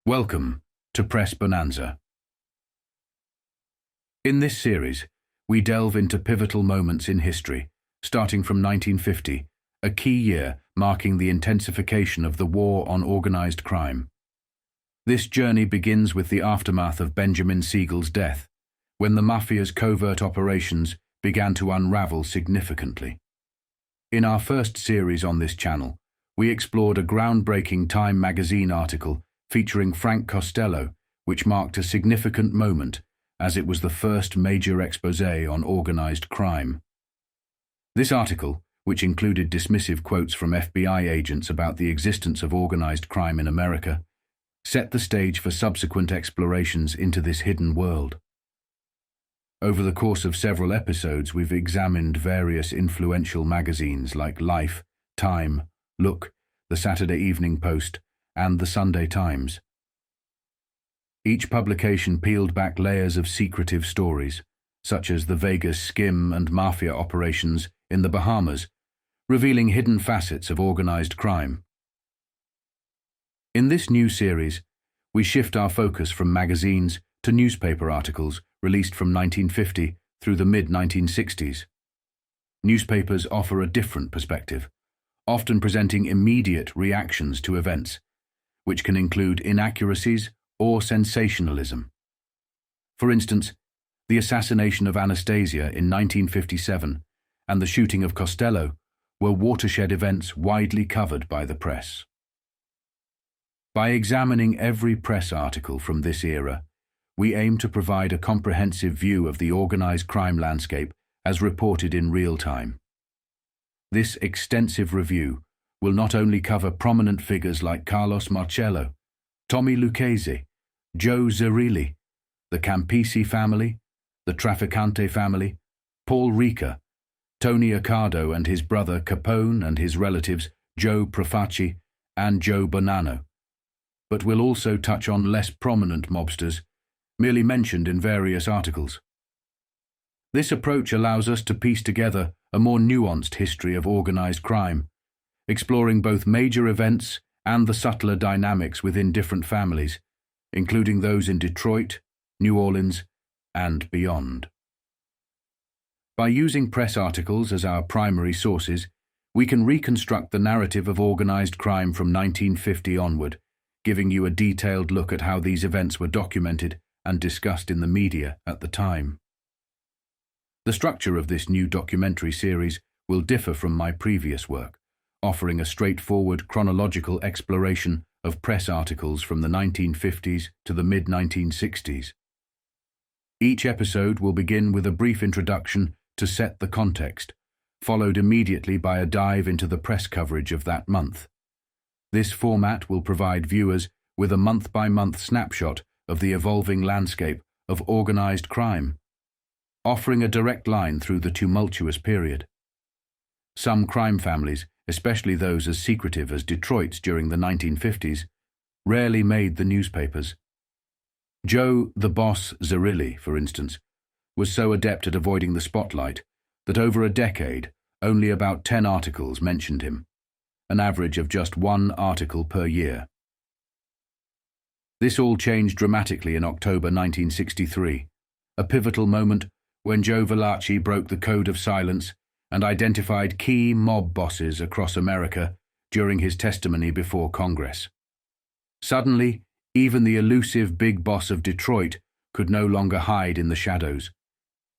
Welcome to Press Bonanza. In this series, we delve into pivotal moments in history, starting from 1950, a key year marking the intensification of the war on organized crime. This journey begins with the aftermath of Benjamin Siegel's death, when the mafia's covert operations began to unravel significantly. In our first series on this channel, we explored a groundbreaking Time magazine article featuring Frank Costello, which marked a significant moment as it was the first major exposé on organized crime. This article, which included dismissive quotes from FBI agents about the existence of organized crime in America, set the stage for subsequent explorations into this hidden world. Over the course of several episodes, we've examined various influential magazines like Life, Time, Look, the Saturday Evening Post, and the Sunday Times. Each publication peeled back layers of secretive stories, such as the Vegas skim and mafia operations in the Bahamas, revealing hidden facets of organized crime. In this new series, we shift our focus from magazines to newspaper articles released from 1950 through the mid-1960s. Newspapers offer a different perspective, often presenting immediate reactions to events, which can include inaccuracies or sensationalism. For instance, the assassination of Anastasia in 1957 and the shooting of Costello were watershed events widely covered by the press. By examining every press article from this era, we aim to provide a comprehensive view of the organized crime landscape as reported in real time. This extensive review will not only cover prominent figures like Carlos Marcello, Tommy Lucchese, Joe Zerilli, the Campisi family, the Trafficante family, Paul Ricca, Tony Accardo and his brother Capone and his relatives Joe Profaci and Joe Bonanno, but will also touch on less prominent mobsters, merely mentioned in various articles. This approach allows us to piece together a more nuanced history of organized crime, exploring both major events and the subtler dynamics within different families, including those in Detroit, New Orleans, and beyond. By using press articles as our primary sources, we can reconstruct the narrative of organized crime from 1950 onward, giving you a detailed look at how these events were documented and discussed in the media at the time. The structure of this new documentary series will differ from my previous work, offering a straightforward chronological exploration of press articles from the 1950s to the mid-1960s. Each episode will begin with a brief introduction to set the context, followed immediately by a dive into the press coverage of that month. This format will provide viewers with a month-by-month snapshot of the evolving landscape of organized crime, offering a direct line through the tumultuous period. Some crime families, especially those as secretive as Detroit's during the 1950s, rarely made the newspapers. Joe the Boss Zerilli, for instance, was so adept at avoiding the spotlight that over a decade, only about 10 articles mentioned him, an average of just one article per year. This all changed dramatically in October 1963, a pivotal moment when Joe Valachi broke the code of silence and identified key mob bosses across America during his testimony before Congress. Suddenly, even the elusive big boss of Detroit could no longer hide in the shadows.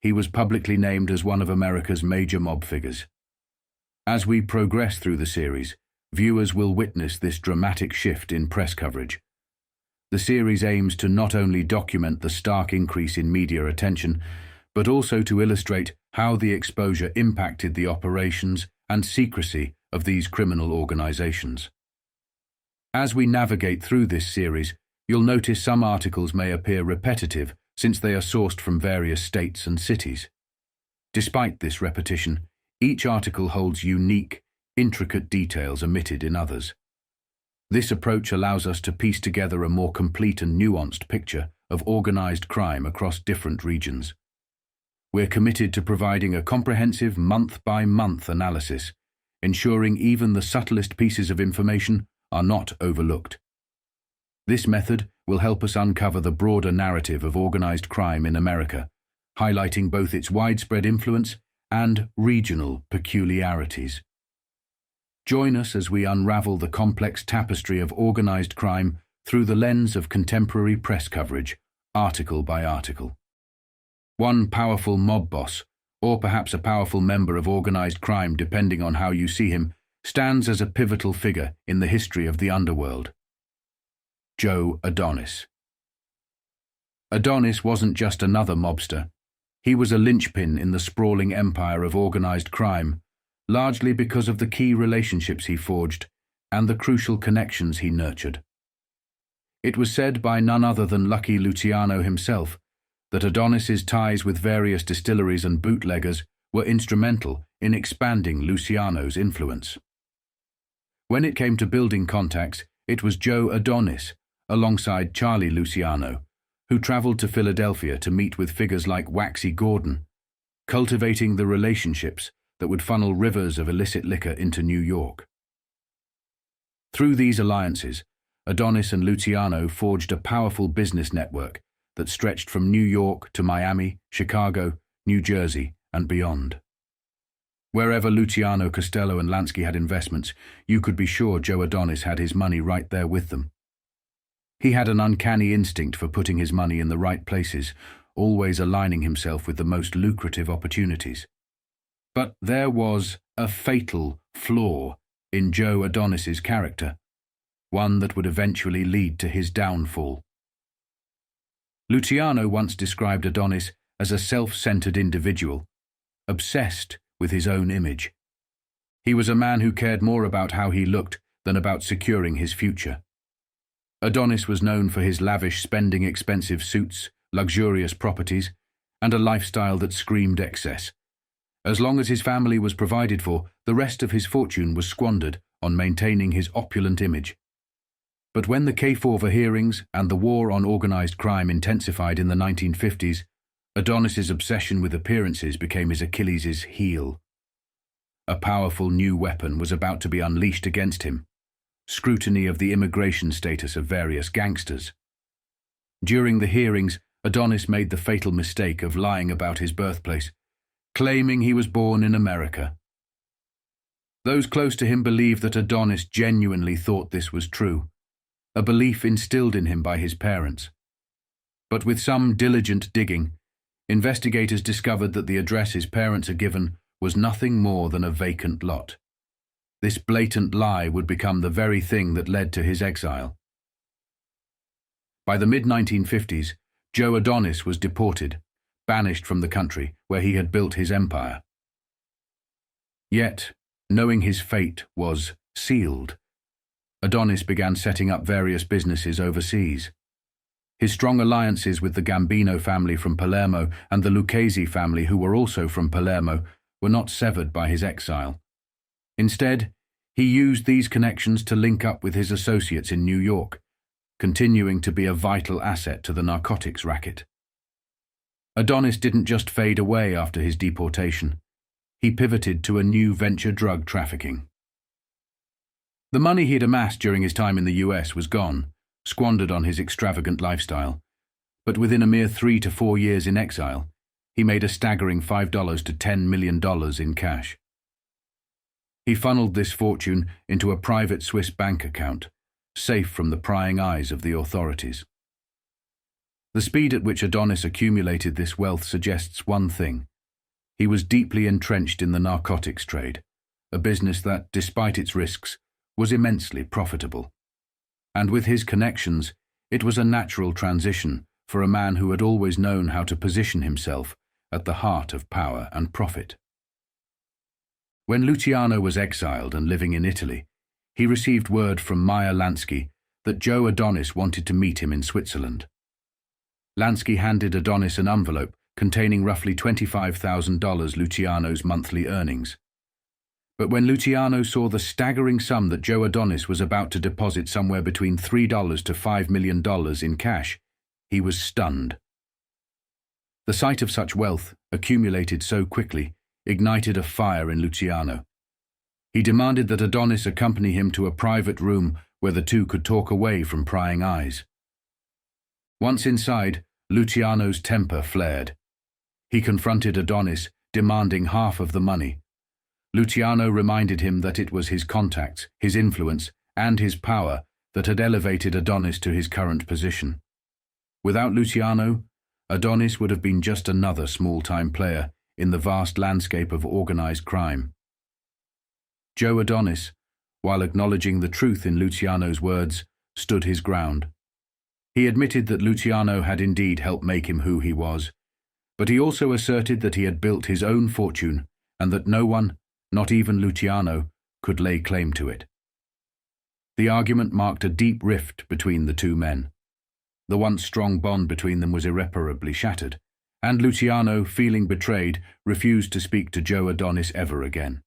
He was publicly named as one of America's major mob figures. As we progress through the series, viewers will witness this dramatic shift in press coverage. The series aims to not only document the stark increase in media attention, but also to illustrate how the exposure impacted the operations and secrecy of these criminal organizations. As we navigate through this series, you'll notice some articles may appear repetitive since they are sourced from various states and cities. Despite this repetition, each article holds unique, intricate details omitted in others. This approach allows us to piece together a more complete and nuanced picture of organized crime across different regions. We're committed to providing a comprehensive month-by-month analysis, ensuring even the subtlest pieces of information are not overlooked. This method will help us uncover the broader narrative of organized crime in America, highlighting both its widespread influence and regional peculiarities. Join us as we unravel the complex tapestry of organized crime through the lens of contemporary press coverage, article by article. One powerful mob boss, or perhaps a powerful member of organized crime depending on how you see him, stands as a pivotal figure in the history of the underworld. Joe Adonis. Adonis wasn't just another mobster. He was a linchpin in the sprawling empire of organized crime, largely because of the key relationships he forged and the crucial connections he nurtured. It was said by none other than Lucky Luciano himself that Adonis's ties with various distilleries and bootleggers were instrumental in expanding Luciano's influence. When it came to building contacts, it was Joe Adonis, alongside Charlie Luciano, who traveled to Philadelphia to meet with figures like Waxy Gordon, cultivating the relationships that would funnel rivers of illicit liquor into New York. Through these alliances, Adonis and Luciano forged a powerful business network that stretched from New York to Miami, Chicago, New Jersey, and beyond. Wherever Luciano, Costello, and Lansky had investments, you could be sure Joe Adonis had his money right there with them. He had an uncanny instinct for putting his money in the right places, always aligning himself with the most lucrative opportunities. But there was a fatal flaw in Joe Adonis's character, one that would eventually lead to his downfall. Luciano once described Adonis as a self-centered individual, obsessed with his own image. He was a man who cared more about how he looked than about securing his future. Adonis was known for his lavish spending, expensive suits, luxurious properties, and a lifestyle that screamed excess. As long as his family was provided for, the rest of his fortune was squandered on maintaining his opulent image. But when the K4 hearings and the war on organized crime intensified in the 1950s, Adonis's obsession with appearances became his Achilles' heel. A powerful new weapon was about to be unleashed against him: scrutiny of the immigration status of various gangsters. During the hearings, Adonis made the fatal mistake of lying about his birthplace, claiming he was born in America. Those close to him believed that Adonis genuinely thought this was true, a belief instilled in him by his parents. But with some diligent digging, investigators discovered that the address his parents had given was nothing more than a vacant lot. This blatant lie would become the very thing that led to his exile. By the mid-1950s, Joe Adonis was deported, banished from the country where he had built his empire. Yet, knowing his fate was sealed, Adonis began setting up various businesses overseas. His strong alliances with the Gambino family from Palermo and the Lucchese family, who were also from Palermo, were not severed by his exile. Instead, he used these connections to link up with his associates in New York, continuing to be a vital asset to the narcotics racket. Adonis didn't just fade away after his deportation. He pivoted to a new venture: drug trafficking. The money he had amassed during his time in the US was gone, squandered on his extravagant lifestyle. But within a mere 3 to 4 years in exile, he made a staggering $5 to $10 million in cash. He funneled this fortune into a private Swiss bank account, safe from the prying eyes of the authorities. The speed at which Adonis accumulated this wealth suggests one thing: he was deeply entrenched in the narcotics trade, a business that, despite its risks, was immensely profitable. And with his connections, it was a natural transition for a man who had always known how to position himself at the heart of power and profit. When Luciano was exiled and living in Italy, he received word from Meyer Lansky that Joe Adonis wanted to meet him in Switzerland. Lansky handed Adonis an envelope containing roughly $25,000, Luciano's monthly earnings. But when Luciano saw the staggering sum that Joe Adonis was about to deposit, somewhere between $3 to $5 million in cash, he was stunned. The sight of such wealth, accumulated so quickly, ignited a fire in Luciano. He demanded that Adonis accompany him to a private room where the two could talk away from prying eyes. Once inside, Luciano's temper flared. He confronted Adonis, demanding half of the money. Luciano reminded him that it was his contacts, his influence, and his power that had elevated Adonis to his current position. Without Luciano, Adonis would have been just another small-time player in the vast landscape of organized crime. Joe Adonis, while acknowledging the truth in Luciano's words, stood his ground. He admitted that Luciano had indeed helped make him who he was, but he also asserted that he had built his own fortune and that no one, not even Luciano, could lay claim to it. The argument marked a deep rift between the two men. The once strong bond between them was irreparably shattered, and Luciano, feeling betrayed, refused to speak to Joe Adonis ever again.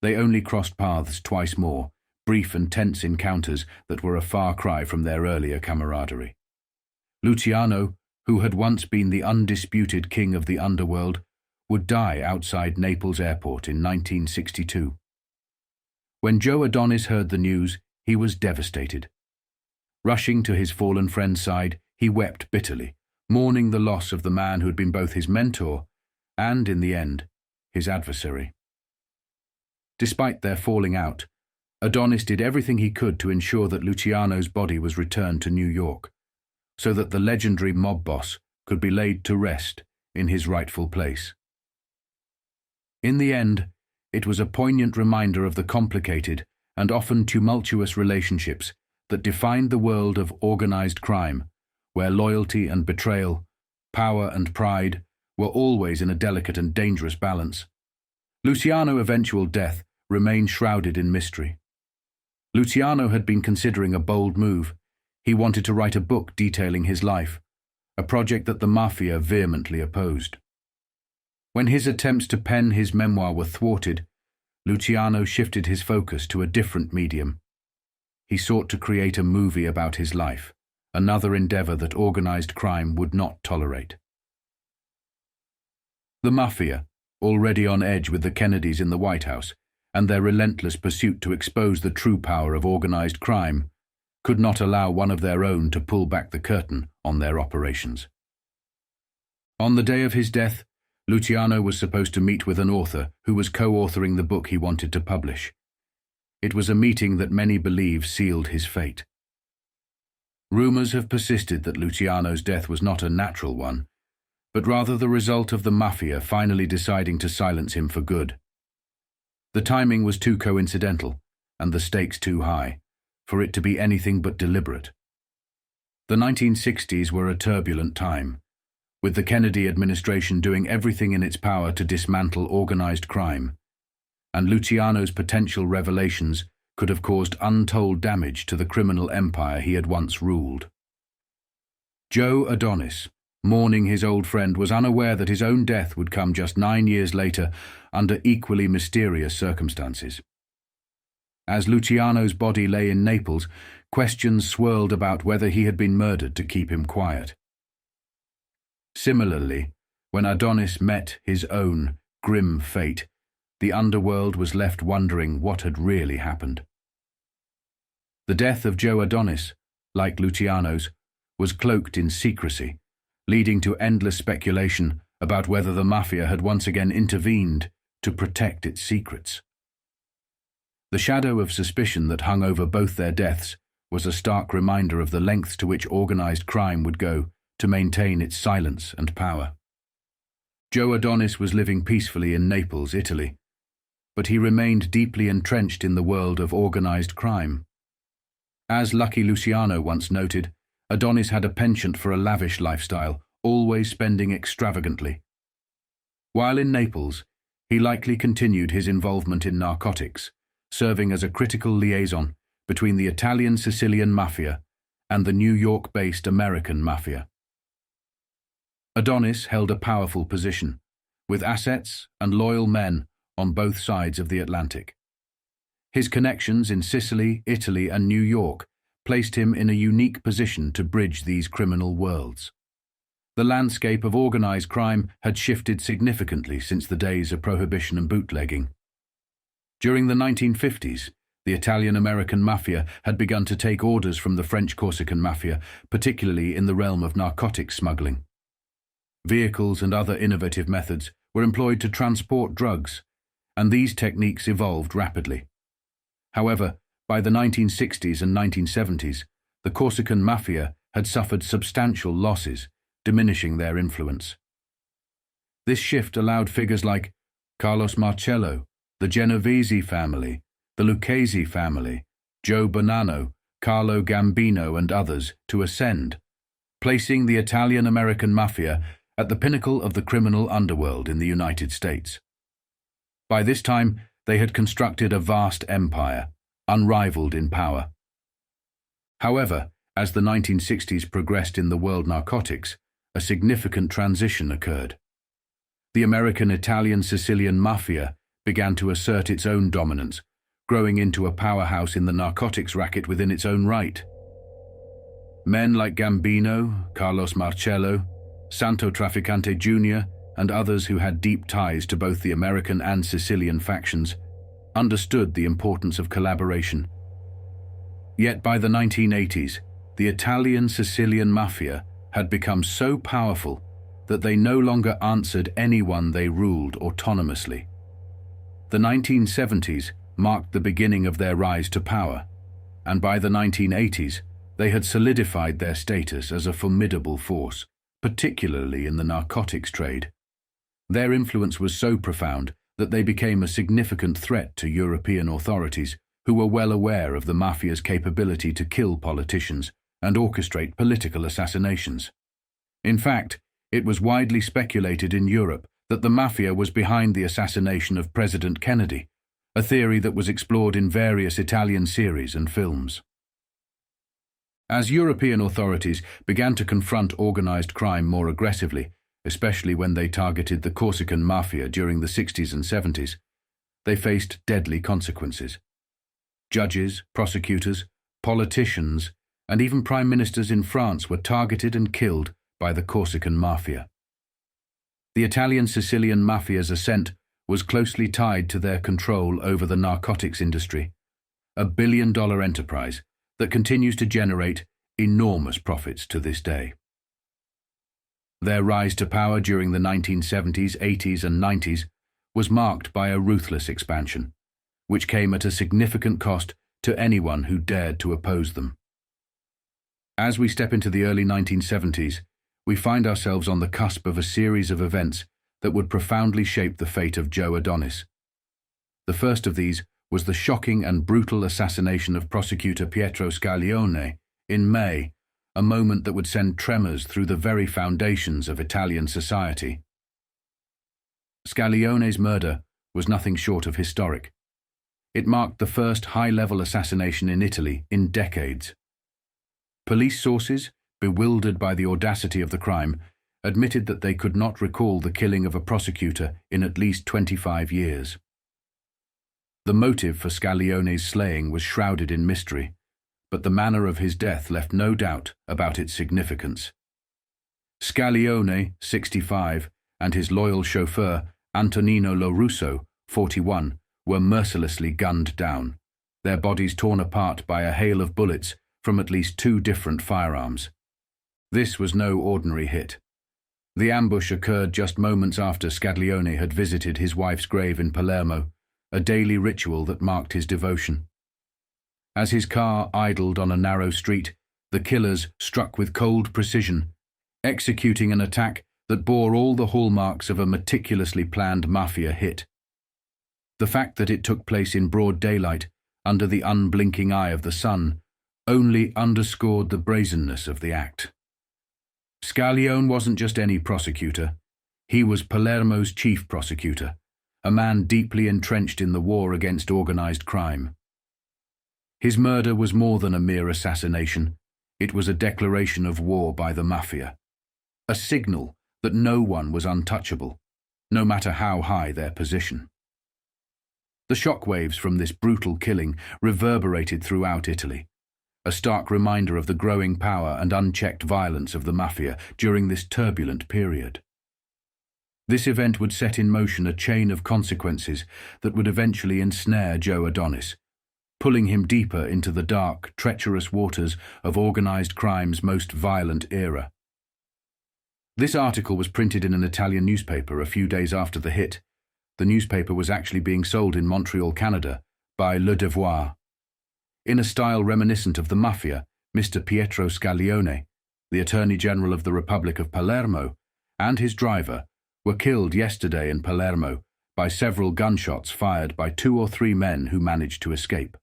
They only crossed paths twice more, brief and tense encounters that were a far cry from their earlier camaraderie. Luciano, who had once been the undisputed king of the underworld, would die outside Naples airport in 1962. When Joe Adonis heard the news, he was devastated. Rushing to his fallen friend's side, he wept bitterly, mourning the loss of the man who had been both his mentor and, in the end, his adversary. Despite their falling out, Adonis did everything he could to ensure that Luciano's body was returned to New York, so that the legendary mob boss could be laid to rest in his rightful place. In the end, it was a poignant reminder of the complicated and often tumultuous relationships that defined the world of organized crime, where loyalty and betrayal, power and pride were always in a delicate and dangerous balance. Luciano's eventual death remained shrouded in mystery. Luciano had been considering a bold move. He wanted to write a book detailing his life, a project that the mafia vehemently opposed. When his attempts to pen his memoir were thwarted, Luciano shifted his focus to a different medium. He sought to create a movie about his life, another endeavor that organized crime would not tolerate. The mafia, already on edge with the Kennedys in the White House, and their relentless pursuit to expose the true power of organized crime, could not allow one of their own to pull back the curtain on their operations. On the day of his death, Luciano was supposed to meet with an author who was co-authoring the book he wanted to publish. It was a meeting that many believe sealed his fate. Rumors have persisted that Luciano's death was not a natural one, but rather the result of the mafia finally deciding to silence him for good. The timing was too coincidental, and the stakes too high, for it to be anything but deliberate. The 1960s were a turbulent time, with the Kennedy administration doing everything in its power to dismantle organized crime, and Luciano's potential revelations could have caused untold damage to the criminal empire he had once ruled. Joe Adonis, mourning his old friend, was unaware that his own death would come just 9 years later under equally mysterious circumstances. As Luciano's body lay in Naples, questions swirled about whether he had been murdered to keep him quiet. Similarly, when Adonis met his own grim fate, the underworld was left wondering what had really happened. The death of Joe Adonis, like Luciano's, was cloaked in secrecy, leading to endless speculation about whether the mafia had once again intervened to protect its secrets. The shadow of suspicion that hung over both their deaths was a stark reminder of the lengths to which organized crime would go to maintain its silence and power. Joe Adonis was living peacefully in Naples, Italy, but he remained deeply entrenched in the world of organized crime. As Lucky Luciano once noted, Adonis had a penchant for a lavish lifestyle, always spending extravagantly. While in Naples, he likely continued his involvement in narcotics, serving as a critical liaison between the Italian-Sicilian mafia and the New York-based American mafia. Adonis held a powerful position, with assets and loyal men on both sides of the Atlantic. His connections in Sicily, Italy, and New York placed him in a unique position to bridge these criminal worlds. The landscape of organized crime had shifted significantly since the days of Prohibition and bootlegging. During the 1950s, the Italian-American mafia had begun to take orders from the French Corsican mafia, particularly in the realm of narcotics smuggling. Vehicles and other innovative methods were employed to transport drugs, and these techniques evolved rapidly. However, by the 1960s and 1970s, the Corsican mafia had suffered substantial losses, diminishing their influence. This shift allowed figures like Carlos Marcello, the Genovese family, the Lucchese family, Joe Bonanno, Carlo Gambino and others to ascend, placing the Italian-American mafia at the pinnacle of the criminal underworld in the United States. By this time, they had constructed a vast empire, unrivaled in power. However, as the 1960s progressed in the world narcotics, a significant transition occurred. The American-Italian-Sicilian mafia began to assert its own dominance, growing into a powerhouse in the narcotics racket within its own right. Men like Gambino, Carlos Marcello, Santo Trafficante Jr., and others who had deep ties to both the American and Sicilian factions understood the importance of collaboration. Yet by the 1980s, the Italian-Sicilian mafia had become so powerful that they no longer answered anyone they ruled autonomously. The 1970s marked the beginning of their rise to power, and by the 1980s, they had solidified their status as a formidable force, particularly in the narcotics trade. Their influence was so profound that they became a significant threat to European authorities, who were well aware of the mafia's capability to kill politicians and orchestrate political assassinations. In fact, it was widely speculated in Europe that the mafia was behind the assassination of President Kennedy, a theory that was explored in various Italian series and films. As European authorities began to confront organized crime more aggressively, especially when they targeted the Corsican mafia during the 60s and 70s, they faced deadly consequences. Judges, prosecutors, politicians, and even prime ministers in France were targeted and killed by the Corsican mafia. The Italian-Sicilian mafia's ascent was closely tied to their control over the narcotics industry, a billion-dollar enterprise that continues to generate enormous profits to this day. Their rise to power during the 1970s, 80s, and 90s was marked by a ruthless expansion, which came at a significant cost to anyone who dared to oppose them. As we step into the early 1970s, we find ourselves on the cusp of a series of events that would profoundly shape the fate of Joe Adonis. The first of these was the shocking and brutal assassination of prosecutor Pietro Scaglione in May, a moment that would send tremors through the very foundations of Italian society. Scaglione's murder was nothing short of historic. It marked the first high-level assassination in Italy in decades. Police sources, bewildered by the audacity of the crime, admitted that they could not recall the killing of a prosecutor in at least 25 years. The motive for Scaglione's slaying was shrouded in mystery, but the manner of his death left no doubt about its significance. Scaglione, 65, and his loyal chauffeur, Antonino Lorusso, 41, were mercilessly gunned down, their bodies torn apart by a hail of bullets from at least 2 different firearms. This was no ordinary hit. The ambush occurred just moments after Scaglione had visited his wife's grave in Palermo, a daily ritual that marked his devotion. As his car idled on a narrow street, the killers struck with cold precision, executing an attack that bore all the hallmarks of a meticulously planned mafia hit. The fact that it took place in broad daylight, under the unblinking eye of the sun, only underscored the brazenness of the act. Scaglione wasn't just any prosecutor. He was Palermo's chief prosecutor, a man deeply entrenched in the war against organized crime. His murder was more than a mere assassination. It was a declaration of war by the mafia, a signal that no one was untouchable, no matter how high their position. The shockwaves from this brutal killing reverberated throughout Italy, a stark reminder of the growing power and unchecked violence of the mafia during this turbulent period. This event would set in motion a chain of consequences that would eventually ensnare Joe Adonis, pulling him deeper into the dark, treacherous waters of organized crime's most violent era. This article was printed in an Italian newspaper a few days after the hit. The newspaper was actually being sold in Montreal, Canada, by Le Devoir. In a style reminiscent of the mafia, Mr. Pietro Scaglione, the Attorney General of the Republic of Palermo, and his driver were killed yesterday in Palermo by several gunshots fired by 2 or 3 men who managed to escape.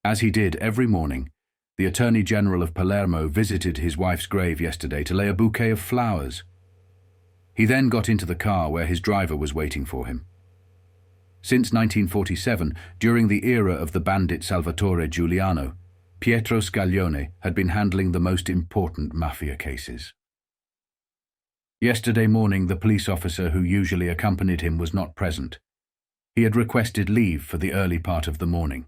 As he did every morning, the Attorney General of Palermo visited his wife's grave yesterday to lay a bouquet of flowers. He then got into the car where his driver was waiting for him. Since 1947, during the era of the bandit Salvatore Giuliano, Pietro Scaglione had been handling the most important mafia cases. Yesterday morning, the police officer who usually accompanied him was not present. He had requested leave for the early part of the morning.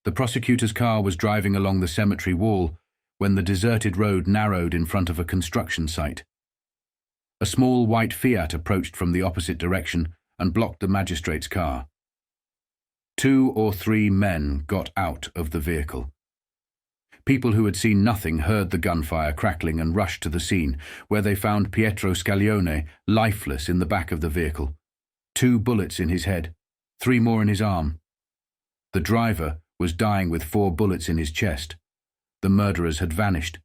The prosecutor's car was driving along the cemetery wall when the deserted road narrowed in front of a construction site. A small white Fiat approached from the opposite direction and blocked the magistrate's car. 2 or 3 men got out of the vehicle. People who had seen nothing heard the gunfire crackling and rushed to the scene, where they found Pietro Scaglione lifeless in the back of the vehicle, 2 bullets in his head, 3 more in his arm. The driver was dying with 4 bullets in his chest. The murderers had vanished.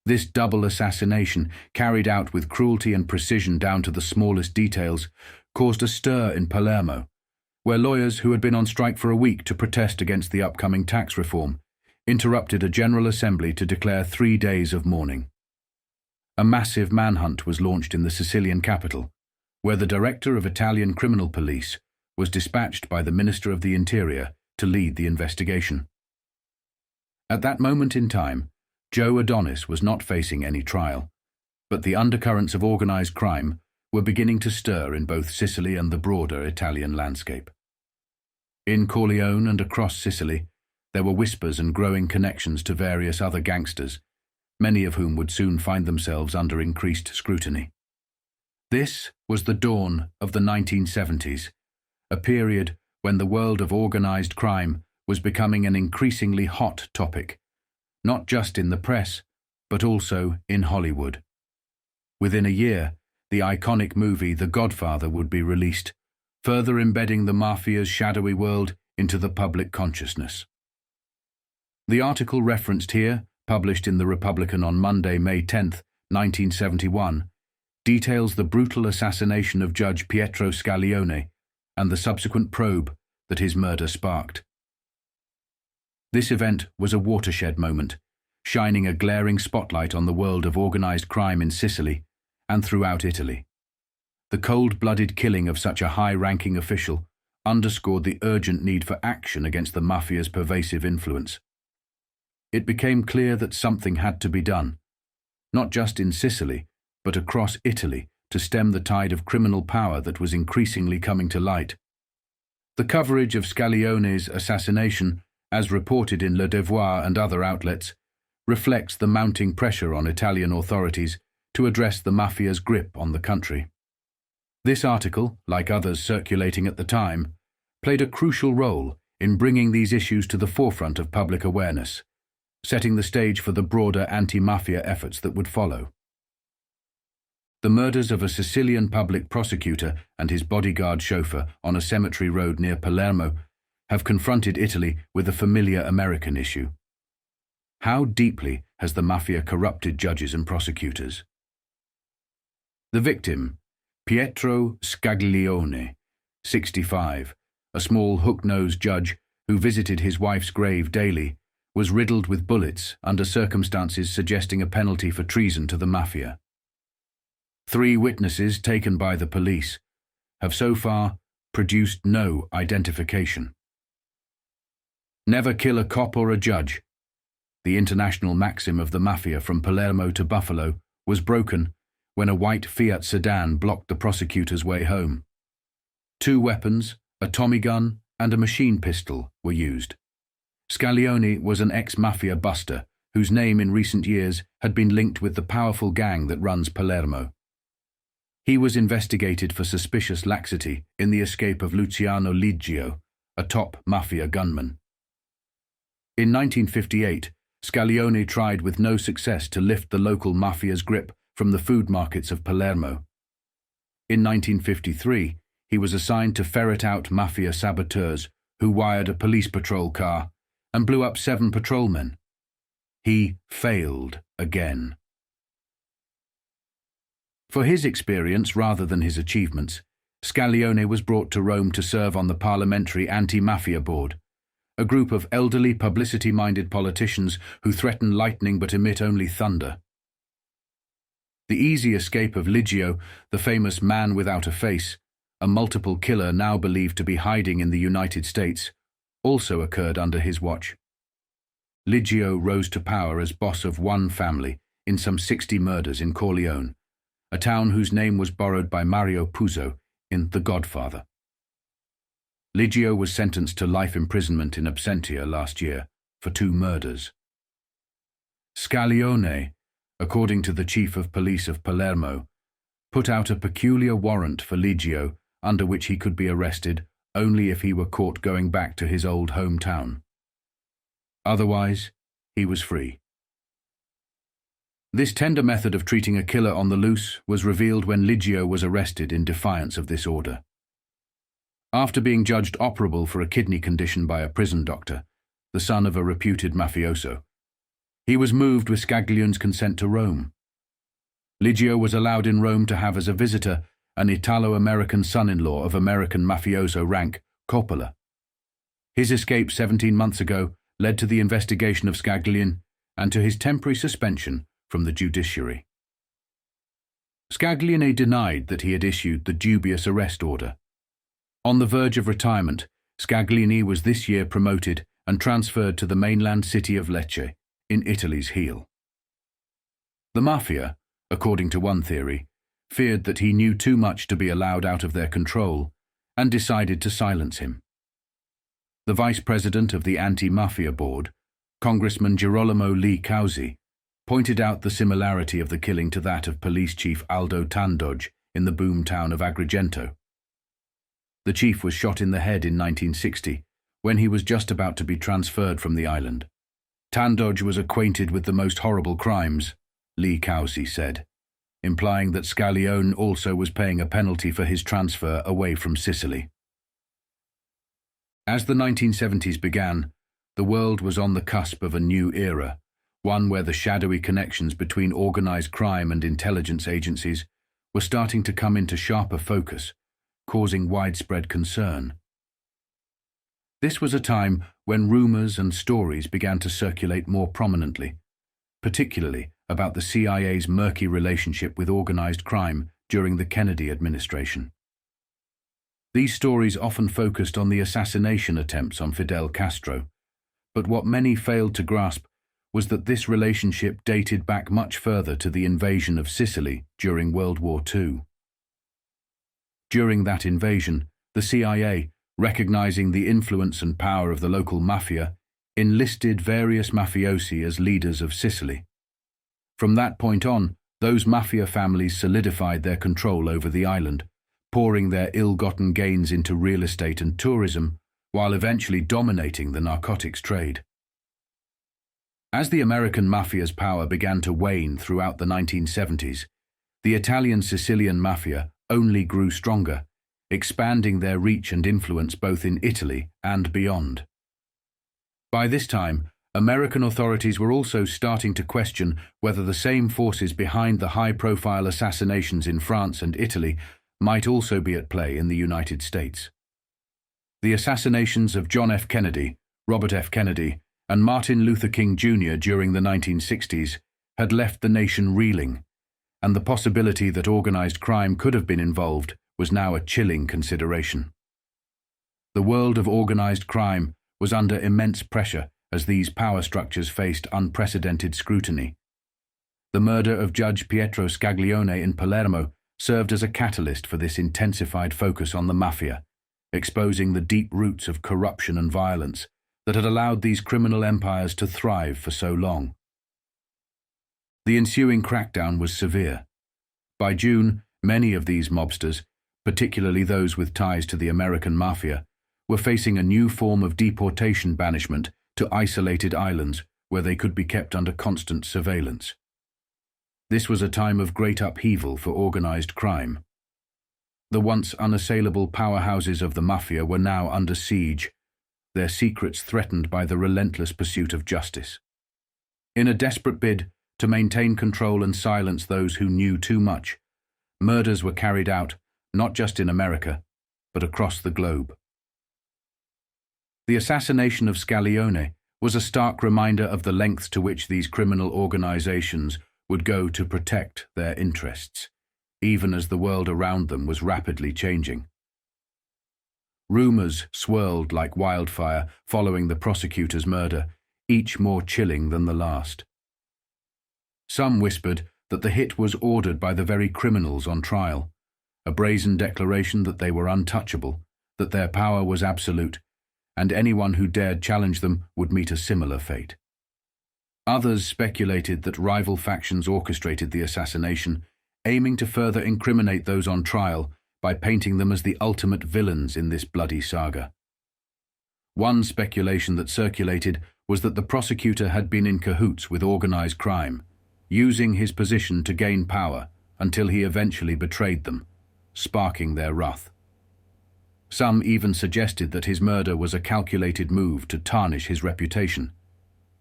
This double assassination, carried out with cruelty and precision down to the smallest details, caused a stir in Palermo, where lawyers who had been on strike for a week to protest against the upcoming tax reform interrupted a general assembly to declare 3 days of mourning. A massive manhunt was launched in the Sicilian capital, where the director of Italian criminal police was dispatched by the Minister of the Interior to lead the investigation. At that moment in time, Joe Adonis was not facing any trial, but the undercurrents of organized crime were beginning to stir in both Sicily and the broader Italian landscape. In Corleone and across Sicily, there were whispers and growing connections to various other gangsters, many of whom would soon find themselves under increased scrutiny. This was the dawn of the 1970s, a period when the world of organized crime was becoming an increasingly hot topic, not just in the press, but also in Hollywood. Within a year, the iconic movie The Godfather would be released, further embedding the mafia's shadowy world into the public consciousness. The article referenced here, published in The Republican on Monday, May 10, 1971, details the brutal assassination of Judge Pietro Scaglione and the subsequent probe that his murder sparked. This event was a watershed moment, shining a glaring spotlight on the world of organized crime in Sicily and throughout Italy. The cold-blooded killing of such a high-ranking official underscored the urgent need for action against the mafia's pervasive influence. It became clear that something had to be done, not just in Sicily, but across Italy, to stem the tide of criminal power that was increasingly coming to light. The coverage of Scaglione's assassination, as reported in Le Devoir and other outlets, reflects the mounting pressure on Italian authorities to address the mafia's grip on the country. This article, like others circulating at the time, played a crucial role in bringing these issues to the forefront of public awareness, setting the stage for the broader anti-mafia efforts that would follow. The murders of a Sicilian public prosecutor and his bodyguard chauffeur on a cemetery road near Palermo have confronted Italy with a familiar American issue. How deeply has the mafia corrupted judges and prosecutors? The victim, Pietro Scaglione, 65, a small hook-nosed judge who visited his wife's grave daily, was riddled with bullets under circumstances suggesting a penalty for treason to the mafia. 3 witnesses taken by the police have so far produced no identification. Never kill a cop or a judge. The international maxim of the mafia from Palermo to Buffalo was broken when a white Fiat sedan blocked the prosecutor's way home. 2 weapons, a Tommy gun and a machine pistol, were used. Scaglione was an ex-mafia buster whose name in recent years had been linked with the powerful gang that runs Palermo. He was investigated for suspicious laxity in the escape of Luciano Liggio, a top mafia gunman. In 1958, Scaglione tried with no success to lift the local mafia's grip from the food markets of Palermo. In 1953, he was assigned to ferret out mafia saboteurs who wired a police patrol car and blew up 7 patrolmen. He failed again. For his experience rather than his achievements, Scaglione was brought to Rome to serve on the Parliamentary Anti-Mafia Board, a group of elderly, publicity-minded politicians who threaten lightning but emit only thunder. The easy escape of Liggio, the famous man without a face, a multiple killer now believed to be hiding in the United States, also occurred under his watch. Liggio rose to power as boss of one family in some 60 murders in Corleone, a town whose name was borrowed by Mario Puzo in The Godfather. Liggio was sentenced to life imprisonment in absentia last year for 2 murders. Scaglione, according to the chief of police of Palermo, put out a peculiar warrant for Liggio under which he could be arrested only if he were caught going back to his old hometown. Otherwise, he was free. This tender method of treating a killer on the loose was revealed when Liggio was arrested in defiance of this order. After being judged operable for a kidney condition by a prison doctor, the son of a reputed mafioso, he was moved with Scaglione's consent to Rome. Liggio was allowed in Rome to have as a visitor an Italo-American son-in-law of American mafioso rank, Coppola. His escape 17 months ago led to the investigation of Scaglione and to his temporary suspension from the judiciary. Scaglione denied that he had issued the dubious arrest order. On the verge of retirement, Scaglione was this year promoted and transferred to the mainland city of Lecce, in Italy's heel. The mafia, according to one theory, feared that he knew too much to be allowed out of their control and decided to silence him. The vice president of the Anti-Mafia Board, Congressman Girolamo Lee Causi, pointed out the similarity of the killing to that of police chief Aldo Tandoj in the boom town of Agrigento. The chief was shot in the head in 1960 when he was just about to be transferred from the island. Tandoj was acquainted with the most horrible crimes, Lee Causi said, implying that Scaglione also was paying a penalty for his transfer away from Sicily. As the 1970s began, the world was on the cusp of a new era, one where the shadowy connections between organized crime and intelligence agencies were starting to come into sharper focus, causing widespread concern. This was a time when rumors and stories began to circulate more prominently, particularly about the CIA's murky relationship with organized crime during the Kennedy administration. These stories often focused on the assassination attempts on Fidel Castro, but what many failed to grasp was that this relationship dated back much further to the invasion of Sicily during World War II. During that invasion, the CIA, recognizing the influence and power of the local mafia, enlisted various mafiosi as leaders of Sicily. From that point on, those mafia families solidified their control over the island, pouring their ill-gotten gains into real estate and tourism, while eventually dominating the narcotics trade. As the American mafia's power began to wane throughout the 1970s, the Italian-Sicilian mafia only grew stronger, expanding their reach and influence both in Italy and beyond. By this time, American authorities were also starting to question whether the same forces behind the high-profile assassinations in France and Italy might also be at play in the United States. The assassinations of John F. Kennedy, Robert F. Kennedy, and Martin Luther King Jr. during the 1960s had left the nation reeling, and the possibility that organized crime could have been involved was now a chilling consideration. The world of organized crime was under immense pressure as these power structures faced unprecedented scrutiny. The murder of Judge Pietro Scaglione in Palermo served as a catalyst for this intensified focus on the mafia, exposing the deep roots of corruption and violence that had allowed these criminal empires to thrive for so long. The ensuing crackdown was severe. By June, many of these mobsters, particularly those with ties to the American mafia, were facing a new form of deportation banishment to isolated islands where they could be kept under constant surveillance. This was a time of great upheaval for organized crime. The once unassailable powerhouses of the mafia were now under siege, their secrets threatened by the relentless pursuit of justice. In a desperate bid to maintain control and silence those who knew too much, murders were carried out not just in America, but across the globe. The assassination of Scaglione was a stark reminder of the lengths to which these criminal organizations would go to protect their interests, even as the world around them was rapidly changing. Rumors swirled like wildfire following the prosecutor's murder, each more chilling than the last. Some whispered that the hit was ordered by the very criminals on trial, a brazen declaration that they were untouchable, that their power was absolute, and anyone who dared challenge them would meet a similar fate. Others speculated that rival factions orchestrated the assassination, aiming to further incriminate those on trial by painting them as the ultimate villains in this bloody saga. One speculation that circulated was that the prosecutor had been in cahoots with organized crime, using his position to gain power until he eventually betrayed them, sparking their wrath. Some even suggested that his murder was a calculated move to tarnish his reputation,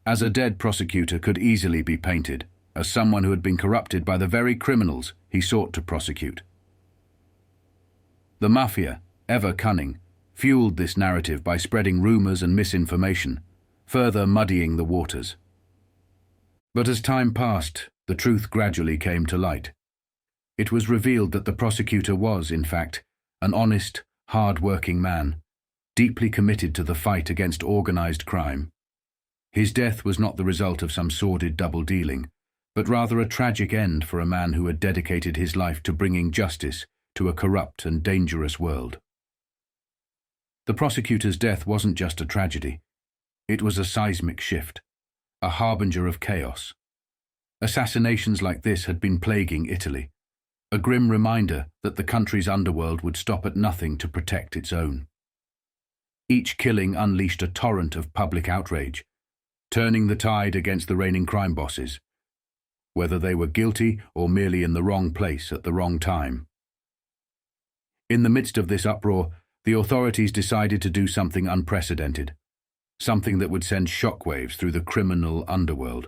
as a dead prosecutor could easily be painted as someone who had been corrupted by the very criminals he sought to prosecute. The mafia, ever cunning, fueled this narrative by spreading rumors and misinformation, further muddying the waters. But as time passed, the truth gradually came to light. It was revealed that the prosecutor was, in fact, an honest, hard-working man, deeply committed to the fight against organized crime. His death was not the result of some sordid double-dealing, but rather a tragic end for a man who had dedicated his life to bringing justice to a corrupt and dangerous world. The prosecutor's death wasn't just a tragedy. It was a seismic shift, a harbinger of chaos. Assassinations like this had been plaguing Italy, a grim reminder that the country's underworld would stop at nothing to protect its own. Each killing unleashed a torrent of public outrage, turning the tide against the reigning crime bosses, whether they were guilty or merely in the wrong place at the wrong time. In the midst of this uproar, the authorities decided to do something unprecedented, something that would send shockwaves through the criminal underworld.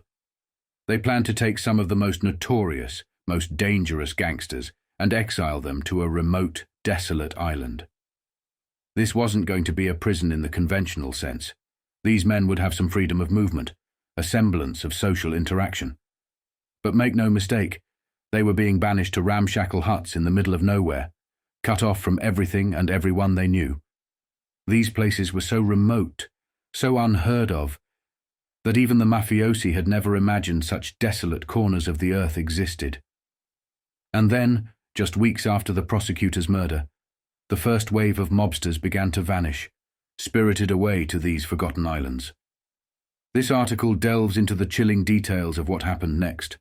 They planned to take some of the most notorious, most dangerous gangsters and exile them to a remote, desolate island. This wasn't going to be a prison in the conventional sense. These men would have some freedom of movement, a semblance of social interaction. But make no mistake, they were being banished to ramshackle huts in the middle of nowhere, cut off from everything and everyone they knew. These places were so remote, so unheard of, that even the mafiosi had never imagined such desolate corners of the earth existed. And then, just weeks after the prosecutor's murder, the first wave of mobsters began to vanish, spirited away to these forgotten islands. This article delves into the chilling details of what happened next.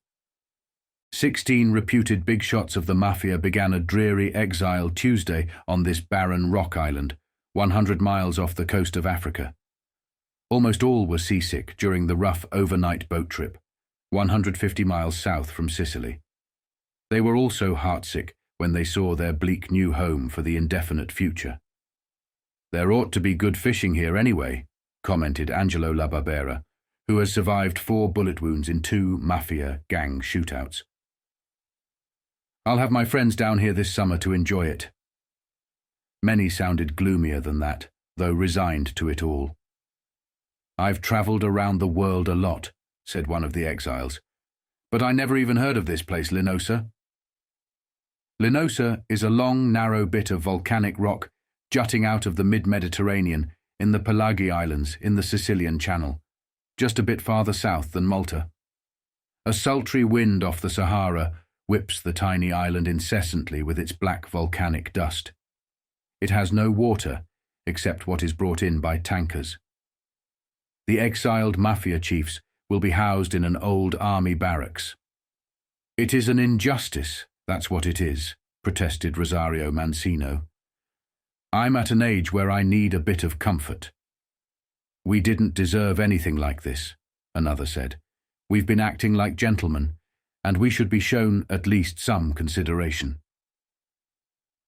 16 reputed big shots of the mafia began a dreary exile Tuesday on this barren rock island, 100 miles off the coast of Africa. Almost all were seasick during the rough overnight boat trip, 150 miles south from Sicily. They were also heartsick when they saw their bleak new home for the indefinite future. "There ought to be good fishing here anyway," commented Angelo La Barbera, who has survived 4 bullet wounds in 2 mafia gang shootouts. "I'll have my friends down here this summer to enjoy it." Many sounded gloomier than that, though resigned to it all. "I've travelled around the world a lot," said one of the exiles, "but I never even heard of this place, Linosa." Linosa is a long, narrow bit of volcanic rock jutting out of the mid-Mediterranean in the Pelagi Islands in the Sicilian Channel, just a bit farther south than Malta. A sultry wind off the Sahara whips the tiny island incessantly with its black volcanic dust. It has no water except what is brought in by tankers. The exiled mafia chiefs will be housed in an old army barracks. "It is an injustice, that's what it is," protested Rosario Mancino. I'm at an age where I need a bit of comfort. We didn't deserve anything like this, another said. We've been acting like gentlemen, and we should be shown at least some consideration.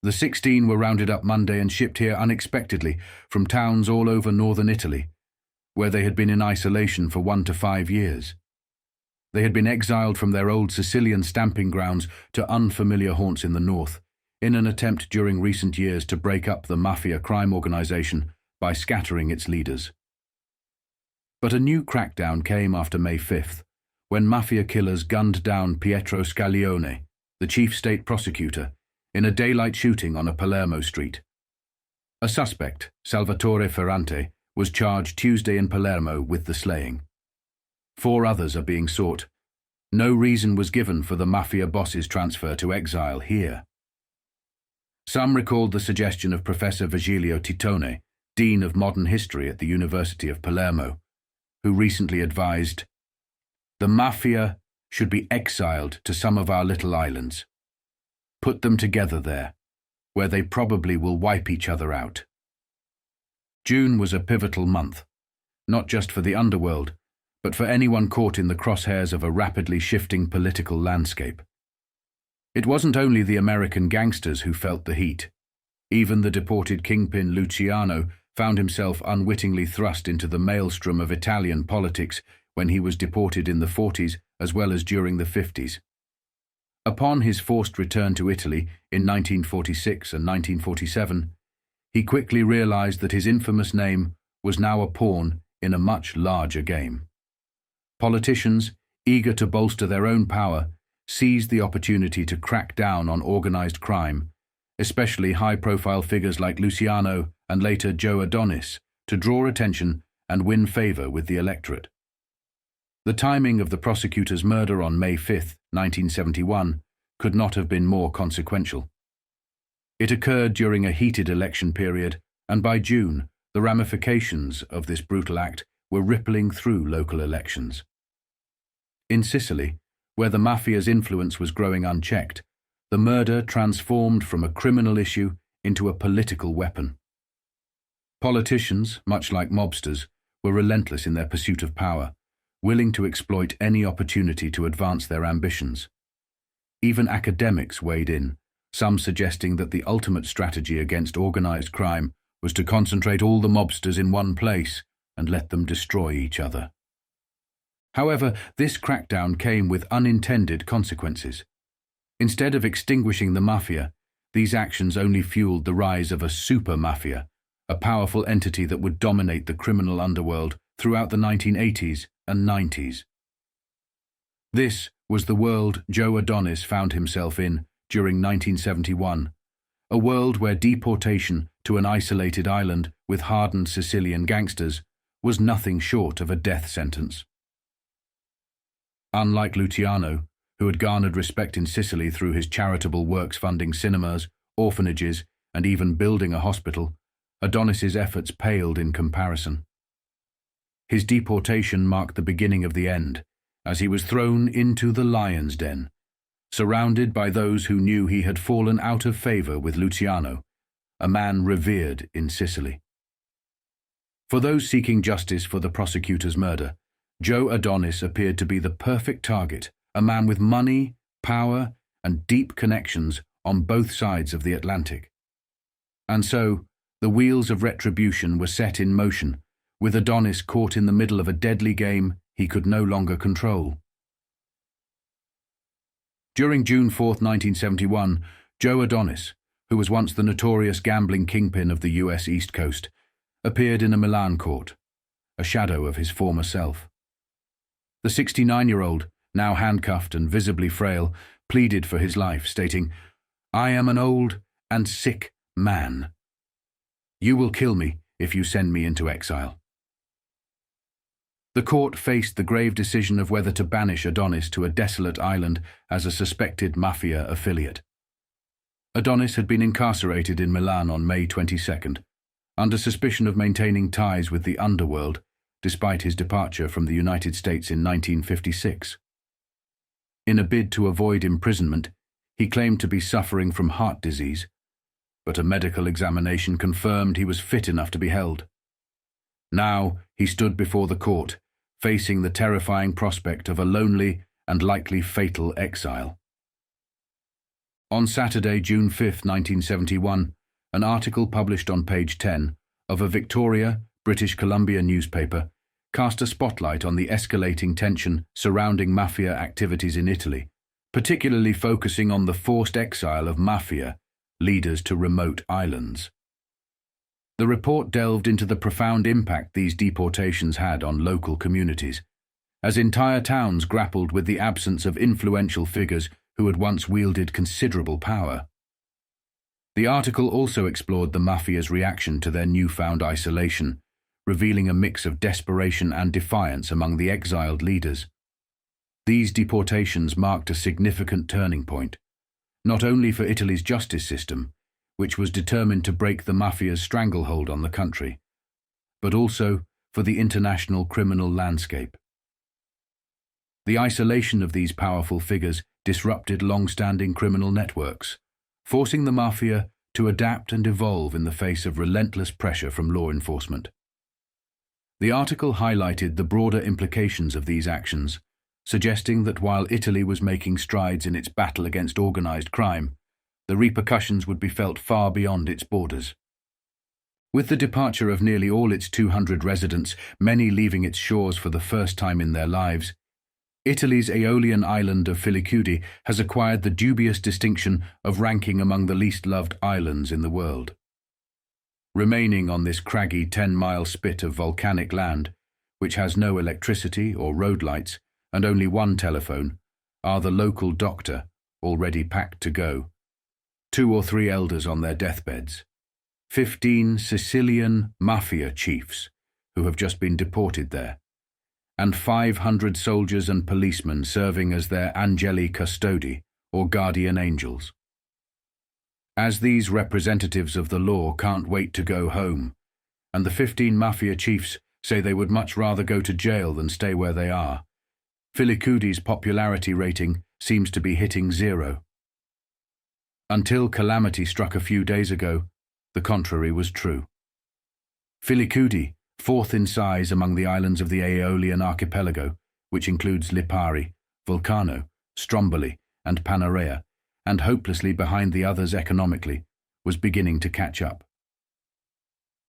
The 16 were rounded up Monday and shipped here unexpectedly from towns all over northern Italy, where they had been in isolation for 1 to 5 years. They had been exiled from their old Sicilian stamping grounds to unfamiliar haunts in the north, in an attempt during recent years to break up the mafia crime organization by scattering its leaders. But a new crackdown came after May 5th, when mafia killers gunned down Pietro Scaglione, the chief state prosecutor, in a daylight shooting on a Palermo street. A suspect, Salvatore Ferrante, was charged Tuesday in Palermo with the slaying. 4 others are being sought. No reason was given for the mafia boss's transfer to exile here. Some recalled the suggestion of Professor Virgilio Titone, Dean of Modern History at the University of Palermo, who recently advised, "The mafia should be exiled to some of our little islands. Put them together there, where they probably will wipe each other out." June was a pivotal month, not just for the underworld, but for anyone caught in the crosshairs of a rapidly shifting political landscape. It wasn't only the American gangsters who felt the heat. Even the deported kingpin Luciano found himself unwittingly thrust into the maelstrom of Italian politics when he was deported in the 40s as well as during the 50s. Upon his forced return to Italy in 1946 and 1947, he quickly realized that his infamous name was now a pawn in a much larger game. Politicians, eager to bolster their own power, seized the opportunity to crack down on organized crime, especially high-profile figures like Luciano and later Joe Adonis, to draw attention and win favor with the electorate. The timing of the prosecutor's murder on May 5, 1971, could not have been more consequential. It occurred during a heated election period, and by June, the ramifications of this brutal act were rippling through local elections. In Sicily, where the mafia's influence was growing unchecked, the murder transformed from a criminal issue into a political weapon. Politicians, much like mobsters, were relentless in their pursuit of power, willing to exploit any opportunity to advance their ambitions. Even academics weighed in, some suggesting that the ultimate strategy against organized crime was to concentrate all the mobsters in one place and let them destroy each other. However, this crackdown came with unintended consequences. Instead of extinguishing the mafia, these actions only fueled the rise of a super mafia, a powerful entity that would dominate the criminal underworld throughout the 1980s and 90s. This was the world Joe Adonis found himself in during 1971, a world where deportation to an isolated island with hardened Sicilian gangsters was nothing short of a death sentence. Unlike Luciano, who had garnered respect in Sicily through his charitable works funding cinemas, orphanages, and even building a hospital, Adonis's efforts paled in comparison. His deportation marked the beginning of the end, as he was thrown into the lion's den, surrounded by those who knew he had fallen out of favor with Luciano, a man revered in Sicily. For those seeking justice for the prosecutor's murder, Joe Adonis appeared to be the perfect target, a man with money, power, and deep connections on both sides of the Atlantic. And so, the wheels of retribution were set in motion, with Adonis caught in the middle of a deadly game he could no longer control. During June 4, 1971, Joe Adonis, who was once the notorious gambling kingpin of the US East Coast, appeared in a Milan court, a shadow of his former self. The 69-year-old, now handcuffed and visibly frail, pleaded for his life, stating, "I am an old and sick man. You will kill me if you send me into exile." The court faced the grave decision of whether to banish Adonis to a desolate island as a suspected mafia affiliate. Adonis had been incarcerated in Milan on May 22nd, under suspicion of maintaining ties with the underworld, despite his departure from the United States in 1956. In a bid to avoid imprisonment, he claimed to be suffering from heart disease, but a medical examination confirmed he was fit enough to be held. Now he stood before the court, facing the terrifying prospect of a lonely and likely fatal exile. On Saturday, June 5, 1971, an article published on page 10 of a Victoria, British Columbia newspaper cast a spotlight on the escalating tension surrounding mafia activities in Italy, particularly focusing on the forced exile of mafia leaders to remote islands. The report delved into the profound impact these deportations had on local communities, as entire towns grappled with the absence of influential figures who had once wielded considerable power. The article also explored the mafia's reaction to their newfound isolation, revealing a mix of desperation and defiance among the exiled leaders. These deportations marked a significant turning point, not only for Italy's justice system, which was determined to break the mafia's stranglehold on the country, but also for the international criminal landscape. The isolation of these powerful figures disrupted long-standing criminal networks, forcing the mafia to adapt and evolve in the face of relentless pressure from law enforcement. The article highlighted the broader implications of these actions, suggesting that while Italy was making strides in its battle against organized crime, the repercussions would be felt far beyond its borders. With the departure of nearly all its 200 residents, many leaving its shores for the first time in their lives, Italy's Aeolian island of Filicudi has acquired the dubious distinction of ranking among the least loved islands in the world. Remaining on this craggy 10-mile spit of volcanic land, which has no electricity or road lights and only one telephone, are the local doctor, already packed to go, 2 or 3 elders on their deathbeds, 15 Sicilian mafia chiefs who have just been deported there, and 500 soldiers and policemen serving as their angeli custodi, or guardian angels. As these representatives of the law can't wait to go home, and the 15 mafia chiefs say they would much rather go to jail than stay where they are, Filicudi's popularity rating seems to be hitting 0. Until calamity struck a few days ago, the contrary was true. Filicudi, 4th in size among the islands of the Aeolian archipelago, which includes Lipari, Vulcano, Stromboli, and Panarea, and hopelessly behind the others economically, was beginning to catch up.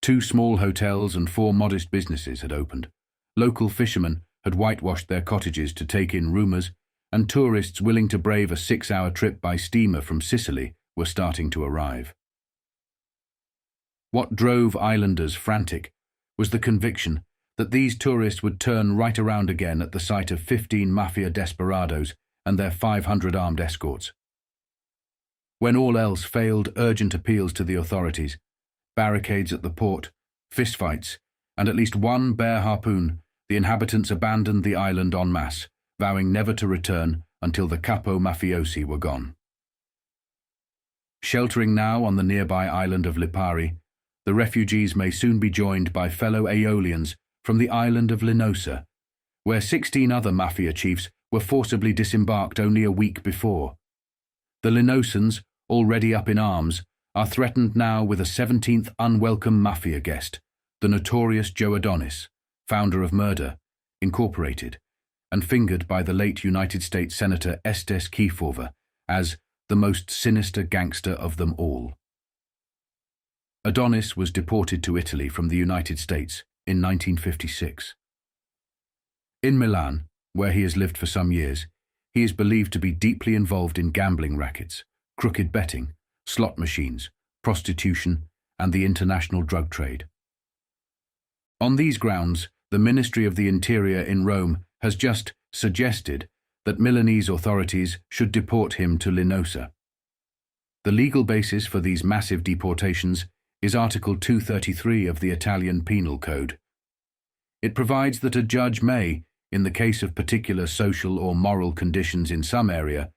2 small hotels and 4 modest businesses had opened. Local fishermen had whitewashed their cottages to take in rumours, and tourists willing to brave a 6-hour trip by steamer from Sicily were starting to arrive. What drove islanders frantic was the conviction that these tourists would turn right around again at the sight of 15 mafia desperados and their 500 armed escorts. When all else failed, urgent appeals to the authorities, barricades at the port, fistfights, and at least one bare harpoon, the inhabitants abandoned the island en masse, vowing never to return until the capo mafiosi were gone. Sheltering now on the nearby island of Lipari, the refugees may soon be joined by fellow Aeolians from the island of Linosa, where 16 other mafia chiefs were forcibly disembarked only a week before. The Linosans, already up in arms, are threatened now with a 17th unwelcome mafia guest, the notorious Joe Adonis, founder of Murder, Incorporated, and fingered by the late United States Senator Estes Kefauver as the most sinister gangster of them all. Adonis was deported to Italy from the United States in 1956. In Milan, where he has lived for some years, he is believed to be deeply involved in gambling rackets, crooked betting, slot machines, prostitution, and the international drug trade. On these grounds, the Ministry of the Interior in Rome has just suggested that Milanese authorities should deport him to Linosa. The legal basis for these massive deportations is Article 233 of the Italian Penal Code. It provides that a judge may, in the case of particular social or moral conditions in some area,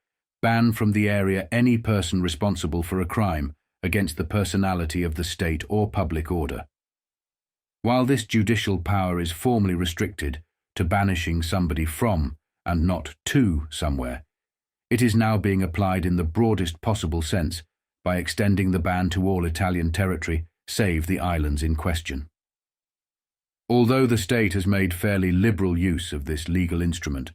ban from the area any person responsible for a crime against the personality of the state or public order. While this judicial power is formally restricted to banishing somebody from and not to somewhere, it is now being applied in the broadest possible sense by extending the ban to all Italian territory, save the islands in question. Although the state has made fairly liberal use of this legal instrument,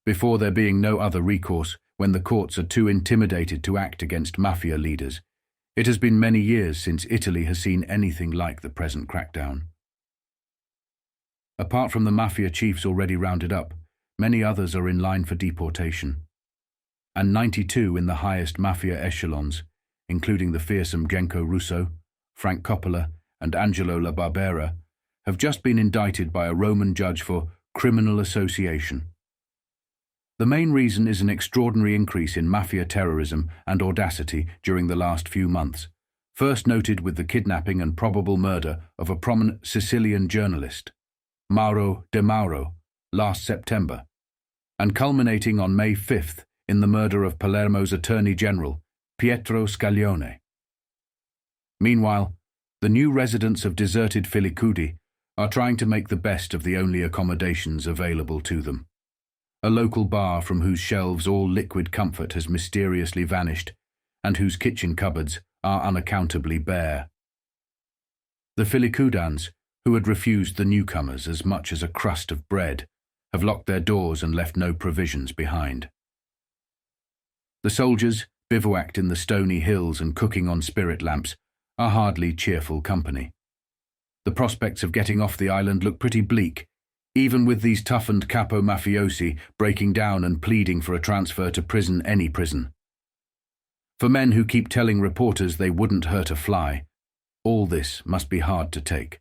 before there being no other recourse when the courts are too intimidated to act against mafia leaders, it has been many years since Italy has seen anything like the present crackdown. Apart from the mafia chiefs already rounded up, many others are in line for deportation. And 92 in the highest mafia echelons, including the fearsome Genco Russo, Frank Coppola, and Angelo La Barbera, have just been indicted by a Roman judge for criminal association. The main reason is an extraordinary increase in mafia terrorism and audacity during the last few months, first noted with the kidnapping and probable murder of a prominent Sicilian journalist, Mauro De Mauro, last September, and culminating on May 5th in the murder of Palermo's Attorney General, Pietro Scaglione. Meanwhile, the new residents of deserted Filicudi are trying to make the best of the only accommodations available to them. A local bar from whose shelves all liquid comfort has mysteriously vanished, and whose kitchen cupboards are unaccountably bare. The Filicudans, who had refused the newcomers as much as a crust of bread, have locked their doors and left no provisions behind. The soldiers, bivouacked in the stony hills and cooking on spirit lamps, are hardly cheerful company. The prospects of getting off the island look pretty bleak, even with these toughened capo mafiosi breaking down and pleading for a transfer to prison, any prison. For men who keep telling reporters they wouldn't hurt a fly, all this must be hard to take.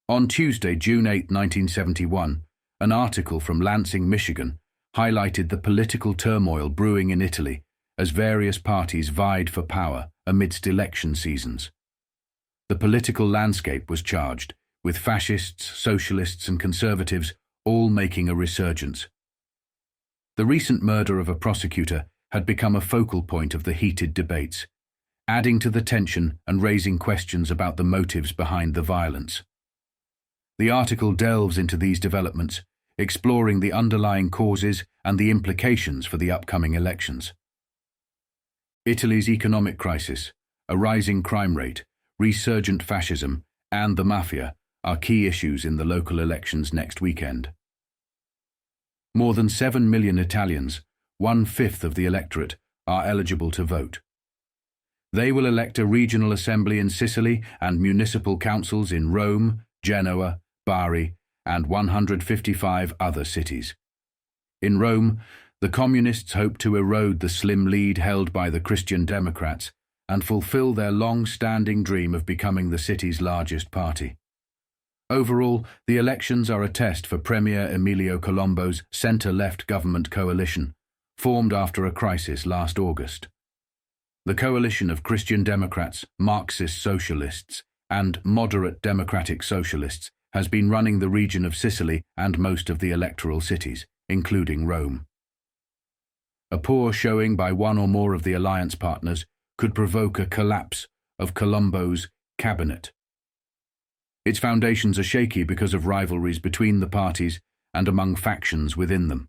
On Tuesday, June 8, 1971, an article from Lansing, Michigan, highlighted the political turmoil brewing in Italy as various parties vied for power amidst election seasons. The political landscape was charged, with fascists, socialists and conservatives all making a resurgence. The recent murder of a prosecutor had become a focal point of the heated debates, adding to the tension and raising questions about the motives behind the violence. The article delves into these developments, exploring the underlying causes and the implications for the upcoming elections. Italy's economic crisis, a rising crime rate, resurgent fascism, and the mafia are key issues in the local elections next weekend. More than 7 million Italians, 1/5 of the electorate, are eligible to vote. They will elect a regional assembly in Sicily and municipal councils in Rome, Genoa, Bari, and 155 other cities. In Rome, the Communists hope to erode the slim lead held by the Christian Democrats and fulfill their long-standing dream of becoming the city's largest party. Overall, the elections are a test for Premier Emilio Colombo's centre-left government coalition, formed after a crisis last August. The coalition of Christian Democrats, Marxist socialists, and moderate democratic socialists has been running the region of Sicily and most of the electoral cities, including Rome. A poor showing by one or more of the alliance partners could provoke a collapse of Colombo's cabinet. Its foundations are shaky because of rivalries between the parties and among factions within them.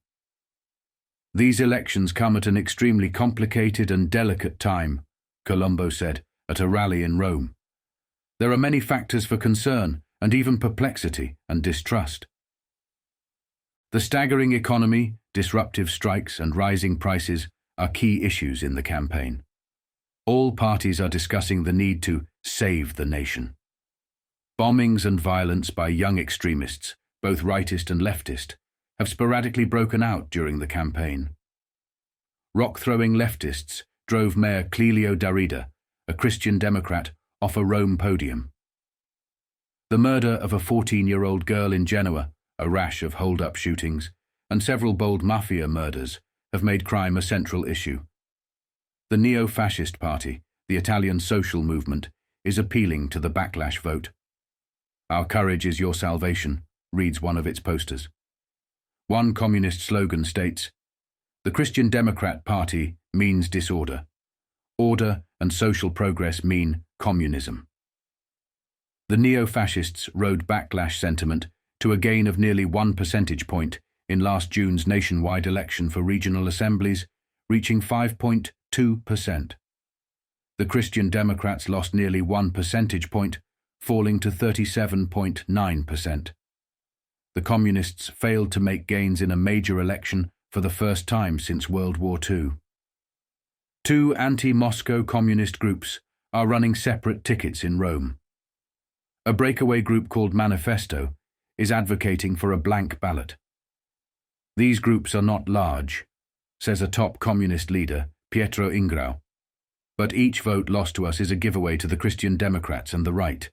These elections come at an extremely complicated and delicate time, Colombo said at a rally in Rome. There are many factors for concern and even perplexity and distrust. The staggering economy, disruptive strikes and rising prices are key issues in the campaign. All parties are discussing the need to save the nation. Bombings and violence by young extremists, both rightist and leftist, have sporadically broken out during the campaign. Rock-throwing leftists drove Mayor Clelio Darida, a Christian Democrat, off a Rome podium. The murder of a 14-year-old girl in Genoa, a rash of hold-up shootings, and several bold mafia murders have made crime a central issue. The neo-fascist party, the Italian social movement, is appealing to the backlash vote. "Our courage is your salvation," reads one of its posters. One communist slogan states, "The Christian Democrat Party means disorder. Order and social progress mean communism." The neo-fascists rode backlash sentiment to a gain of nearly 1 percentage point in last June's nationwide election for regional assemblies, reaching 5.2%. The Christian Democrats lost nearly 1 percentage point, falling to 37.9%. The Communists failed to make gains in a major election for the first time since World War II. Two anti-Moscow communist groups are running separate tickets in Rome. A breakaway group called Manifesto is advocating for a blank ballot. These groups are not large, says a top communist leader, Pietro Ingrao. But each vote lost to us is a giveaway to the Christian Democrats and the right.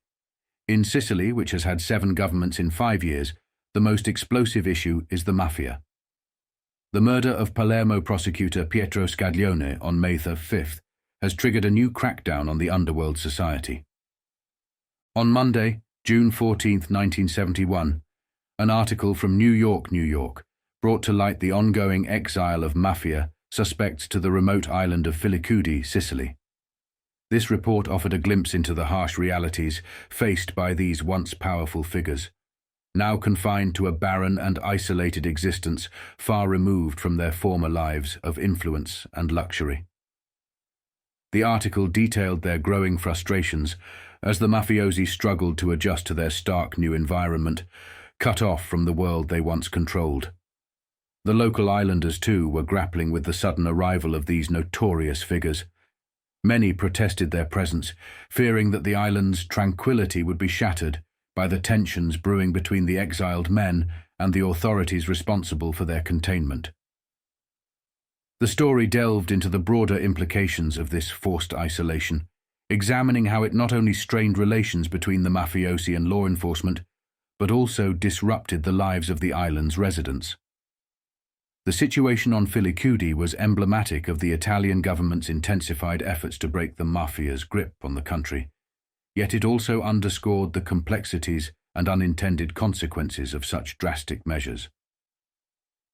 In Sicily, which has had 7 governments in 5 years, the most explosive issue is the mafia. The murder of Palermo prosecutor Pietro Scaglione on May 5th has triggered a new crackdown on the underworld society. On Monday, June 14, 1971, an article from New York, brought to light the ongoing exile of mafia suspects to the remote island of Filicudi, Sicily. This report offered a glimpse into the harsh realities faced by these once powerful figures, now confined to a barren and isolated existence far removed from their former lives of influence and luxury. The article detailed their growing frustrations as the mafiosi struggled to adjust to their stark new environment, cut off from the world they once controlled. The local islanders, too, were grappling with the sudden arrival of these notorious figures. Many protested their presence, fearing that the island's tranquility would be shattered by the tensions brewing between the exiled men and the authorities responsible for their containment. The story delved into the broader implications of this forced isolation, examining how it not only strained relations between the mafiosi and law enforcement, but also disrupted the lives of the island's residents. The situation on Filicudi was emblematic of the Italian government's intensified efforts to break the mafia's grip on the country, yet it also underscored the complexities and unintended consequences of such drastic measures.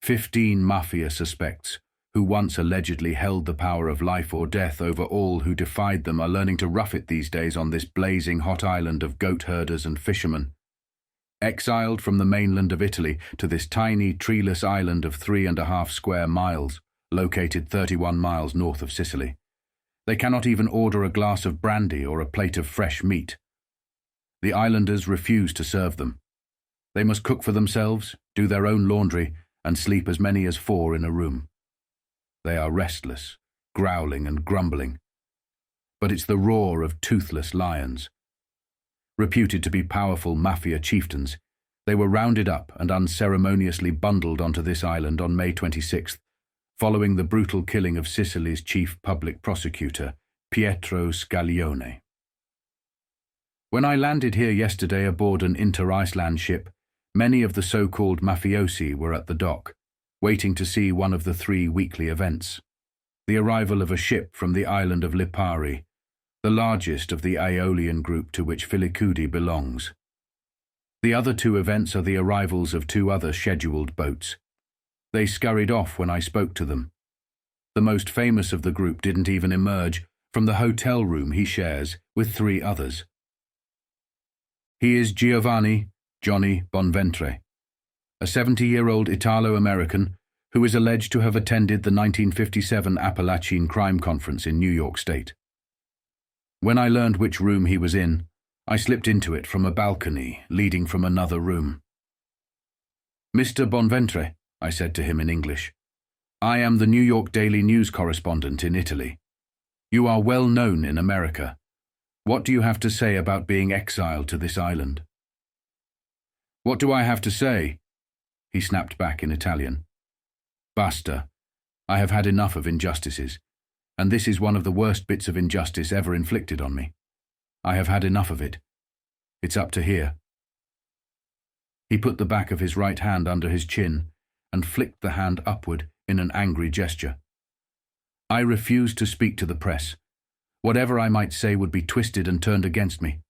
15 mafia suspects, who once allegedly held the power of life or death over all who defied them, are learning to rough it these days on this blazing hot island of goat herders and fishermen. Exiled from the mainland of Italy to this tiny, treeless island of 3.5 square miles, located 31 miles north of Sicily, they cannot even order a glass of brandy or a plate of fresh meat. The islanders refuse to serve them. They must cook for themselves, do their own laundry, and sleep as many as 4 in a room. They are restless, growling and grumbling. But it's the roar of toothless lions. Reputed to be powerful mafia chieftains, they were rounded up and unceremoniously bundled onto this island on May 26th, following the brutal killing of Sicily's chief public prosecutor, Pietro Scaglione. When I landed here yesterday aboard an inter-Iceland ship, many of the so-called mafiosi were at the dock, waiting to see one of the 3 weekly events: the arrival of a ship from the island of Lipari, the largest of the Aeolian group to which Filicudi belongs. The other 2 events are the arrivals of 2 other scheduled boats. They scurried off when I spoke to them. The most famous of the group didn't even emerge from the hotel room he shares with 3 others. He is Johnny Bonventre, a 70-year-old Italo-American who is alleged to have attended the 1957 Appalachian Crime Conference in New York State. When I learned which room he was in, I slipped into it from a balcony leading from another room. "Mr. Bonventre," I said to him in English, "I am the New York Daily News correspondent in Italy. You are well known in America. What do you have to say about being exiled to this island?" "What do I have to say?" he snapped back in Italian. "Basta. I have had enough of injustices, and this is one of the worst bits of injustice ever inflicted on me. I have had enough of it. It's up to here." He put the back of his right hand under his chin and flicked the hand upward in an angry gesture. "I refuse to speak to the press. Whatever I might say would be twisted and turned against me.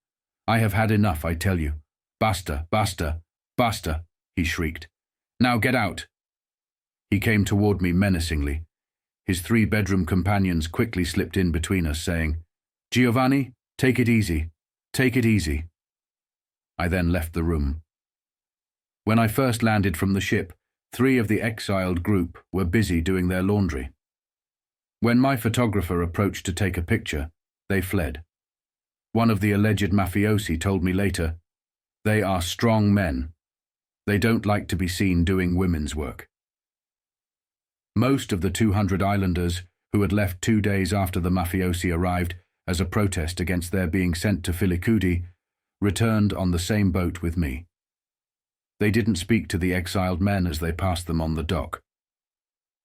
I have had enough, I tell you. Basta, basta, basta," he shrieked. "Now get out." He came toward me menacingly. His 3-bedroom companions quickly slipped in between us, saying, "Giovanni, take it easy. Take it easy." I then left the room. When I first landed from the ship, 3 of the exiled group were busy doing their laundry. When my photographer approached to take a picture, they fled. One of the alleged mafiosi told me later, "They are strong men. They don't like to be seen doing women's work." Most of the 200 islanders who had left 2 days after the mafiosi arrived as a protest against their being sent to Filicudi returned on the same boat with me. They didn't speak to the exiled men as they passed them on the dock.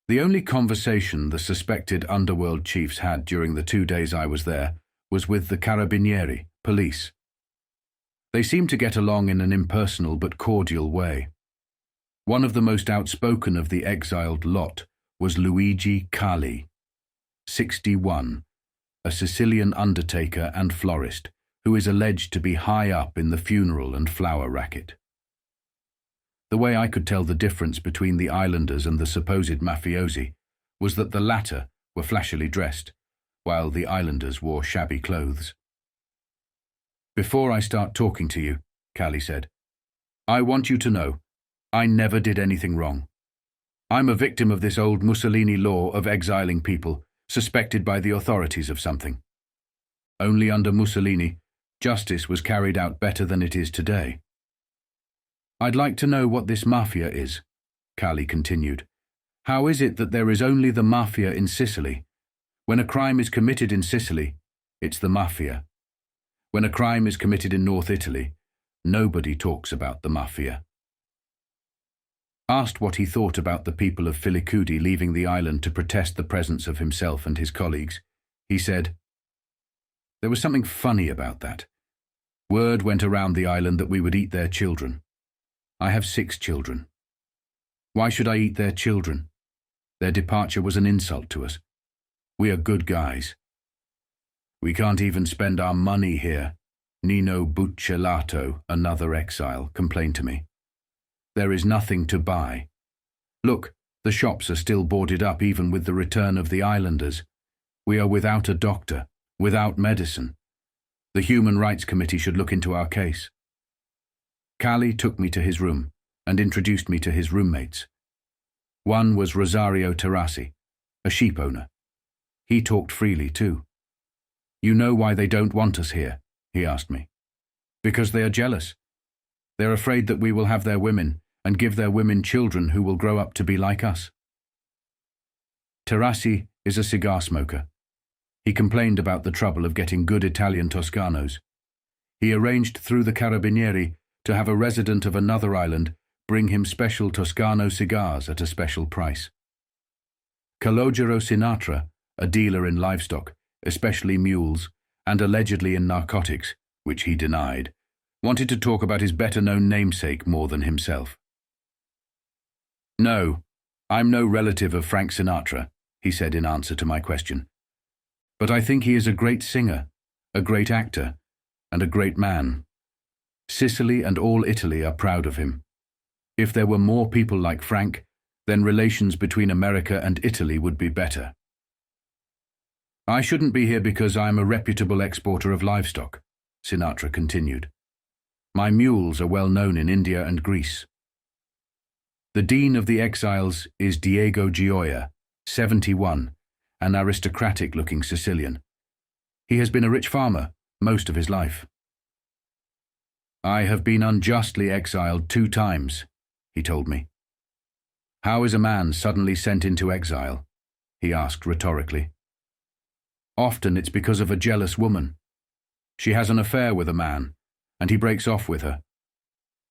The only conversation the suspected underworld chiefs had during the 2 days I was there was with the carabinieri, police. They seemed to get along in an impersonal but cordial way. One of the most outspoken of the exiled lot was Luigi Cali, 61, a Sicilian undertaker and florist who is alleged to be high up in the funeral and flower racket. The way I could tell the difference between the islanders and the supposed mafiosi was that the latter were flashily dressed, while the islanders wore shabby clothes. "Before I start talking to you," Cali said, "I want you to know I never did anything wrong. I'm a victim of this old Mussolini law of exiling people suspected by the authorities of something. Only under Mussolini, justice was carried out better than it is today. I'd like to know what this mafia is," Cali continued. "How is it that there is only the mafia in Sicily? When a crime is committed in Sicily, it's the mafia. When a crime is committed in North Italy, nobody talks about the mafia." Asked what he thought about the people of Filicudi leaving the island to protest the presence of himself and his colleagues, he said, "There was something funny about that. Word went around the island that we would eat their children. I have 6 children. Why should I eat their children? Their departure was an insult to us. We are good guys. We can't even spend our money here," Nino Buccellato, another exile, complained to me. "There is nothing to buy. Look, the shops are still boarded up even with the return of the islanders. We are without a doctor, without medicine. The Human Rights Committee should look into our case." Cali took me to his room and introduced me to his roommates. One was Rosario Terrassi, a sheep owner. He talked freely too. "You know why they don't want us here?" he asked me. "Because they are jealous. They're afraid that we will have their women and give their women children who will grow up to be like us." Terrassi is a cigar smoker. He complained about the trouble of getting good Italian Toscanos. He arranged through the carabinieri to have a resident of another island bring him special Toscano cigars at a special price. Calogero Sinatra, a dealer in livestock, especially mules, and allegedly in narcotics, which he denied, wanted to talk about his better-known namesake more than himself. "No, I'm no relative of Frank Sinatra," he said in answer to my question. "But I think he is a great singer, a great actor, and a great man. Sicily and all Italy are proud of him. If there were more people like Frank, then relations between America and Italy would be better. I shouldn't be here because I am a reputable exporter of livestock," Sinatra continued. "My mules are well known in India and Greece. The dean of the exiles is Diego Gioia, 71, an aristocratic-looking Sicilian. He has been a rich farmer most of his life. I have been unjustly exiled 2 times, he told me. How is a man suddenly sent into exile? He asked rhetorically. Often it's because of a jealous woman. She has an affair with a man, and he breaks off with her.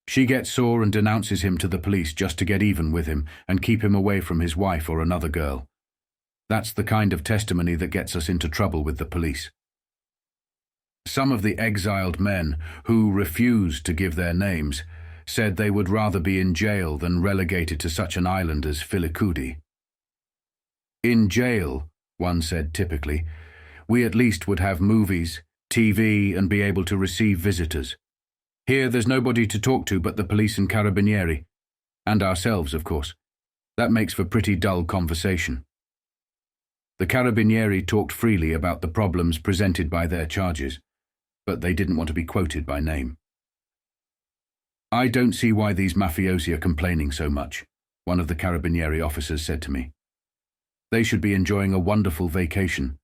She gets sore and denounces him to the police just to get even with him and keep him away from his wife or another girl. That's the kind of testimony that gets us into trouble with the police. Some of the exiled men, who refused to give their names, said they would rather be in jail than relegated to such an island as Filicudi. In jail, one said typically, we at least would have movies, TV, and be able to receive visitors. Here there's nobody to talk to but the police and carabinieri, and ourselves, of course. That makes for pretty dull conversation. The carabinieri talked freely about the problems presented by their charges, but they didn't want to be quoted by name. I don't see why these mafiosi are complaining so much, one of the carabinieri officers said to me. They should be enjoying a wonderful vacation.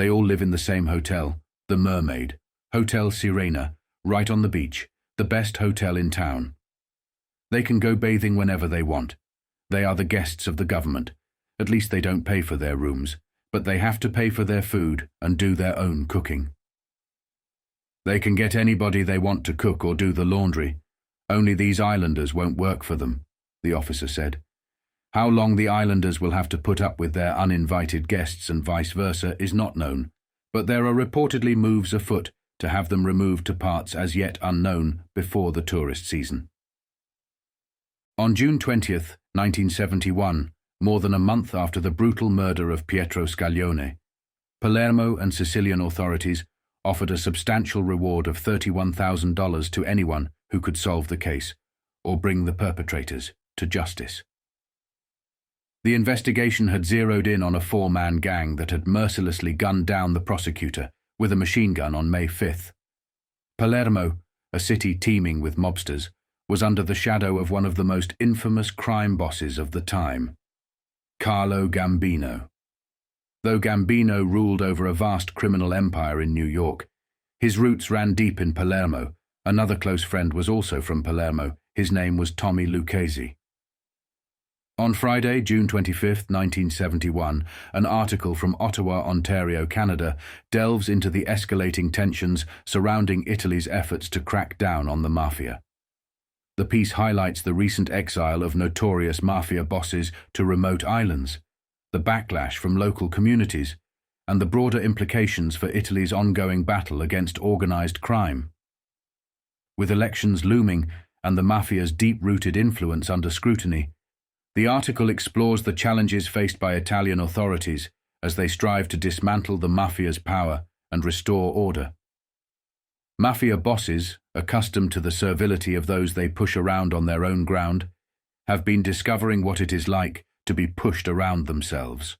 They all live in the same hotel, the Mermaid, Hotel Sirena, right on the beach, the best hotel in town. They can go bathing whenever they want. They are the guests of the government. At least they don't pay for their rooms, but they have to pay for their food and do their own cooking. They can get anybody they want to cook or do the laundry. Only these islanders won't work for them, the officer said. How long the islanders will have to put up with their uninvited guests and vice versa is not known, but there are reportedly moves afoot to have them removed to parts as yet unknown before the tourist season. On June 20th, 1971, more than a month after the brutal murder of Pietro Scaglione, Palermo and Sicilian authorities offered a substantial reward of $31,000 to anyone who could solve the case or bring the perpetrators to justice. The investigation had zeroed in on a four-man gang that had mercilessly gunned down the prosecutor with a machine gun on May 5th. Palermo, a city teeming with mobsters, was under the shadow of one of the most infamous crime bosses of the time, Carlo Gambino. Though Gambino ruled over a vast criminal empire in New York, his roots ran deep in Palermo. Another close friend was also from Palermo. His name was Tommy Lucchese. On Friday, June 25, 1971, an article from Ottawa, Ontario, Canada, delves into the escalating tensions surrounding Italy's efforts to crack down on the mafia. The piece highlights the recent exile of notorious mafia bosses to remote islands, the backlash from local communities, and the broader implications for Italy's ongoing battle against organized crime. With elections looming and the mafia's deep-rooted influence under scrutiny, the article explores the challenges faced by Italian authorities as they strive to dismantle the mafia's power and restore order. Mafia bosses, accustomed to the servility of those they push around on their own ground, have been discovering what it is like to be pushed around themselves.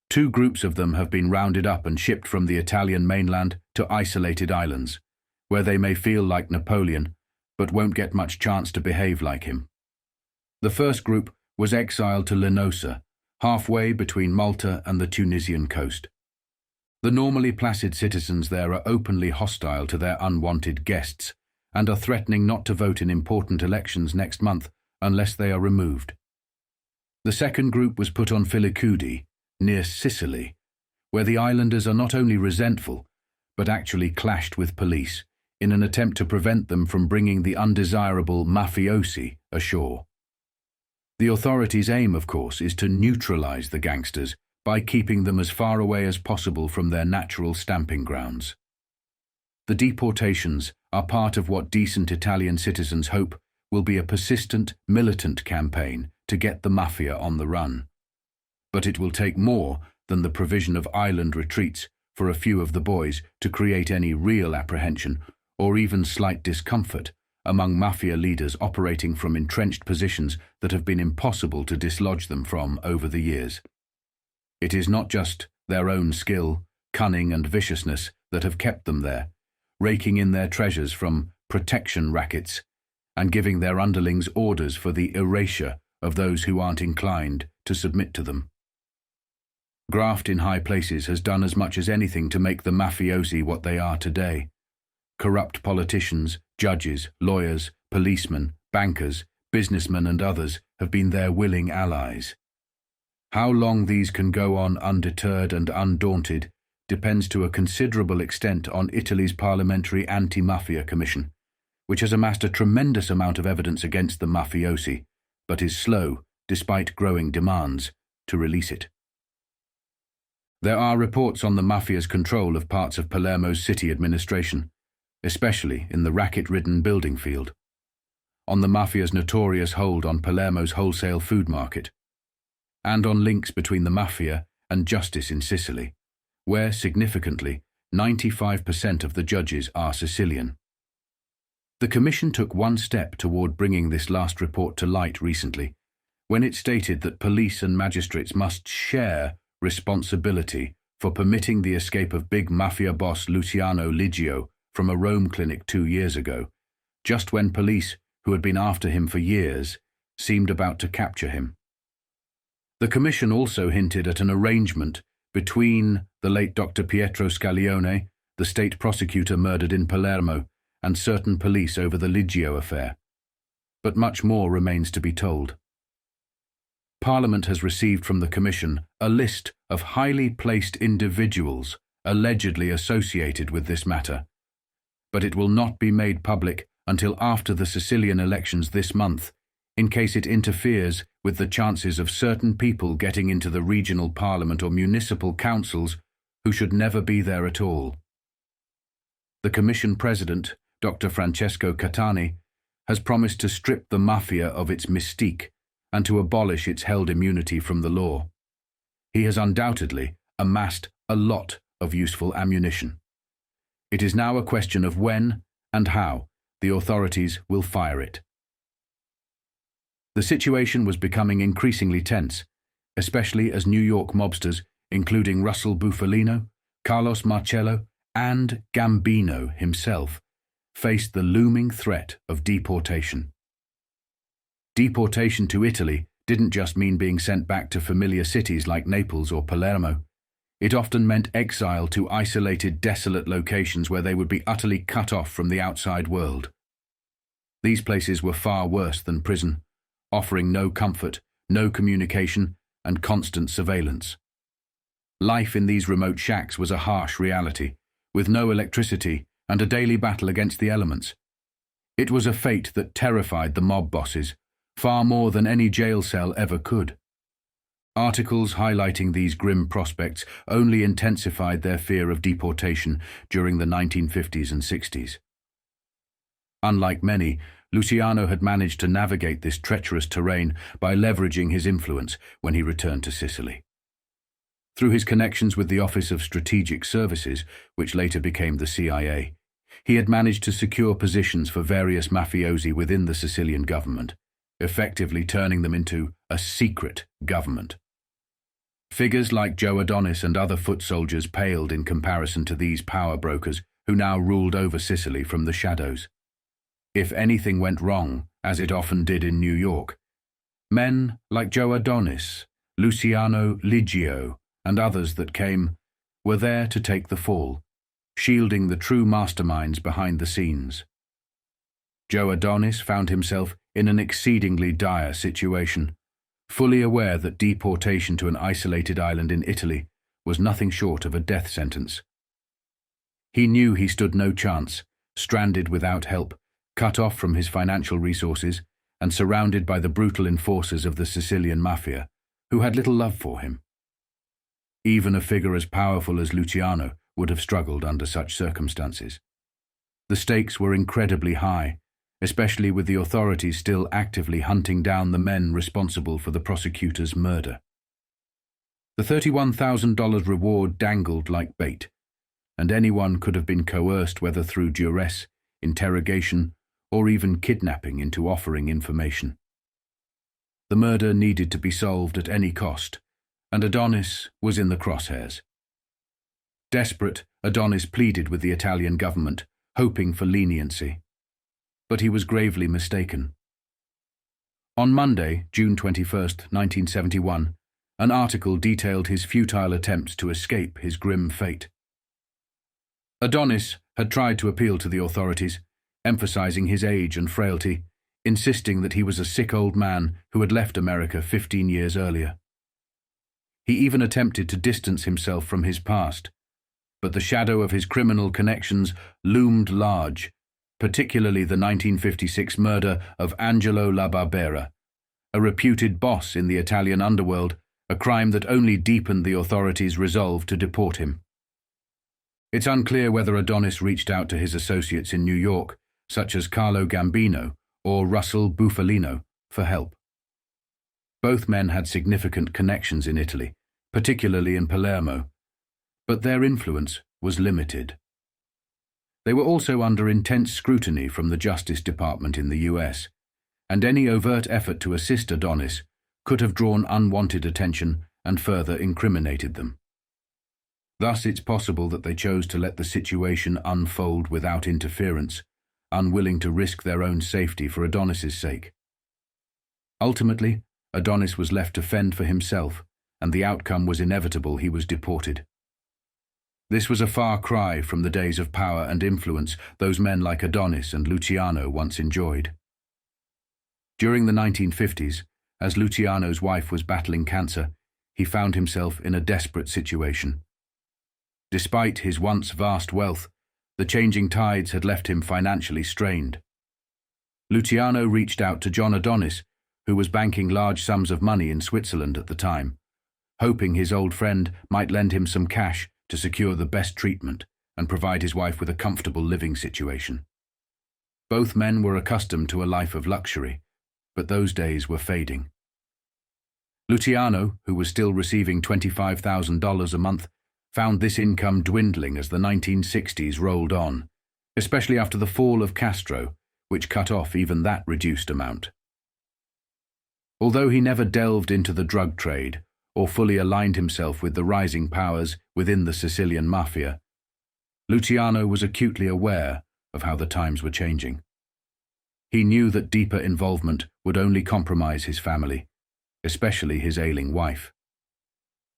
Two groups of them have been rounded up and shipped from the Italian mainland to isolated islands, where they may feel like Napoleon, but won't get much chance to behave like him. The first group was exiled to Linosa, halfway between Malta and the Tunisian coast. The normally placid citizens there are openly hostile to their unwanted guests and are threatening not to vote in important elections next month unless they are removed. The second group was put on Filicudi, near Sicily, where the islanders are not only resentful, but actually clashed with police in an attempt to prevent them from bringing the undesirable mafiosi ashore. The authorities' aim, of course, is to neutralize the gangsters by keeping them as far away as possible from their natural stamping grounds. The deportations are part of what decent Italian citizens hope will be a persistent, militant campaign to get the mafia on the run. But it will take more than the provision of island retreats for a few of the boys to create any real apprehension or even slight discomfort among mafia leaders operating from entrenched positions that have been impossible to dislodge them from over the years. It is not just their own skill, cunning and viciousness that have kept them there, raking in their treasures from protection rackets and giving their underlings orders for the erasure of those who aren't inclined to submit to them. Graft in high places has done as much as anything to make the mafiosi what they are today. Corrupt politicians, judges, lawyers, policemen, bankers, businessmen and others have been their willing allies. How long these can go on undeterred and undaunted depends to a considerable extent on Italy's Parliamentary Anti-Mafia Commission, which has amassed a tremendous amount of evidence against the mafiosi, but is slow, despite growing demands, to release it. There are reports on the mafia's control of parts of Palermo's city administration, especially in the racket-ridden building field, on the mafia's notorious hold on Palermo's wholesale food market, and on links between the mafia and justice in Sicily, where, significantly, 95% of the judges are Sicilian. The Commission took one step toward bringing this last report to light recently, when it stated that police and magistrates must share responsibility for permitting the escape of big mafia boss Luciano Liggio from a Rome clinic 2 years ago, just when police, who had been after him for years, seemed about to capture him. The Commission also hinted at an arrangement between the late Dr. Pietro Scaglione, the state prosecutor murdered in Palermo, and certain police over the Liggio affair. But much more remains to be told. Parliament has received from the Commission a list of highly placed individuals allegedly associated with this matter, but it will not be made public until after the Sicilian elections this month, in case it interferes with the chances of certain people getting into the regional parliament or municipal councils who should never be there at all. The Commission President, Dr. Francesco Catani, has promised to strip the mafia of its mystique and to abolish its held immunity from the law. He has undoubtedly amassed a lot of useful ammunition. It is now a question of when and how the authorities will fire it. The situation was becoming increasingly tense, especially as New York mobsters, including Russell Bufalino, Carlos Marcello, and Gambino himself, faced the looming threat of deportation. Deportation to Italy didn't just mean being sent back to familiar cities like Naples or Palermo. It often meant exile to isolated, desolate locations where they would be utterly cut off from the outside world. These places were far worse than prison, offering no comfort, no communication, and constant surveillance. Life in these remote shacks was a harsh reality, with no electricity and a daily battle against the elements. It was a fate that terrified the mob bosses, far more than any jail cell ever could. Articles highlighting these grim prospects only intensified their fear of deportation during the 1950s and 60s. Unlike many, Luciano had managed to navigate this treacherous terrain by leveraging his influence when he returned to Sicily. Through his connections with the Office of Strategic Services, which later became the CIA, he had managed to secure positions for various mafiosi within the Sicilian government, effectively turning them into a secret government. Figures like Joe Adonis and other foot soldiers paled in comparison to these power brokers who now ruled over Sicily from the shadows. If anything went wrong, as it often did in New York, men like Joe Adonis, Luciano Liggio, and others that came were there to take the fall, shielding the true masterminds behind the scenes. Joe Adonis found himself in an exceedingly dire situation, fully aware that deportation to an isolated island in Italy was nothing short of a death sentence. He knew he stood no chance, stranded without help, cut off from his financial resources, and surrounded by the brutal enforcers of the Sicilian mafia, who had little love for him. Even a figure as powerful as Luciano would have struggled under such circumstances. The stakes were incredibly high, especially with the authorities still actively hunting down the men responsible for the prosecutor's murder. The $31,000 reward dangled like bait, and anyone could have been coerced, whether through duress, interrogation, or even kidnapping, into offering information. The murder needed to be solved at any cost, and Adonis was in the crosshairs. Desperate, Adonis pleaded with the Italian government, hoping for leniency. But he was gravely mistaken. On Monday, June 21, 1971, an article detailed his futile attempts to escape his grim fate. Adonis had tried to appeal to the authorities, emphasizing his age and frailty, insisting that he was a sick old man who had left America 15 years earlier. He even attempted to distance himself from his past, but the shadow of his criminal connections loomed large, particularly the 1956 murder of Angelo La Barbera, a reputed boss in the Italian underworld, a crime that only deepened the authorities' resolve to deport him. It's unclear whether Adonis reached out to his associates in New York, such as Carlo Gambino or Russell Bufalino, for help. Both men had significant connections in Italy, particularly in Palermo, but their influence was limited. They were also under intense scrutiny from the Justice Department in the US, and any overt effort to assist Adonis could have drawn unwanted attention and further incriminated them. Thus, it's possible that they chose to let the situation unfold without interference, unwilling to risk their own safety for Adonis's sake. Ultimately, Adonis was left to fend for himself and the outcome was inevitable: he was deported. This was a far cry from the days of power and influence those men like Adonis and Luciano once enjoyed. During the 1950s, as Luciano's wife was battling cancer, he found himself in a desperate situation. Despite his once vast wealth, the changing tides had left him financially strained. Luciano reached out to John Adonis, who was banking large sums of money in Switzerland at the time, hoping his old friend might lend him some cash to secure the best treatment and provide his wife with a comfortable living situation. Both men were accustomed to a life of luxury, but those days were fading. Luciano, who was still receiving $25,000 a month, found this income dwindling as the 1960s rolled on, especially after the fall of Castro, which cut off even that reduced amount. Although he never delved into the drug trade or fully aligned himself with the rising powers within the Sicilian mafia, Luciano was acutely aware of how the times were changing. He knew that deeper involvement would only compromise his family, especially his ailing wife.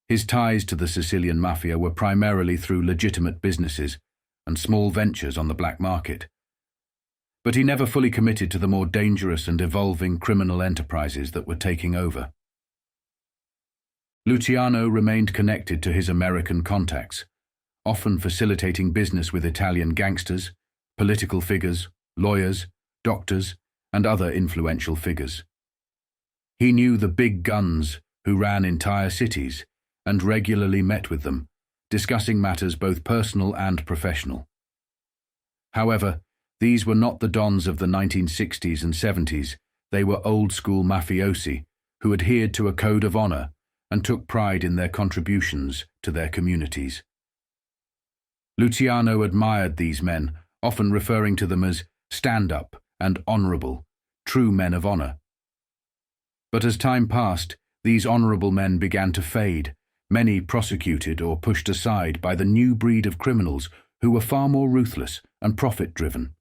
His ties to the Sicilian mafia were primarily through legitimate businesses and small ventures on the black market, but he never fully committed to the more dangerous and evolving criminal enterprises that were taking over. Luciano remained connected to his American contacts, often facilitating business with Italian gangsters, political figures, lawyers, doctors, and other influential figures. He knew the big guns who ran entire cities and regularly met with them, discussing matters both personal and professional. However, these were not the dons of the 1960s and 70s. They were old-school mafiosi who adhered to a code of honor and took pride in their contributions to their communities. Luciano admired these men, often referring to them as stand-up and honorable, true men of honor. But as time passed, these honorable men began to fade, many prosecuted or pushed aside by the new breed of criminals who were far more ruthless and profit-driven.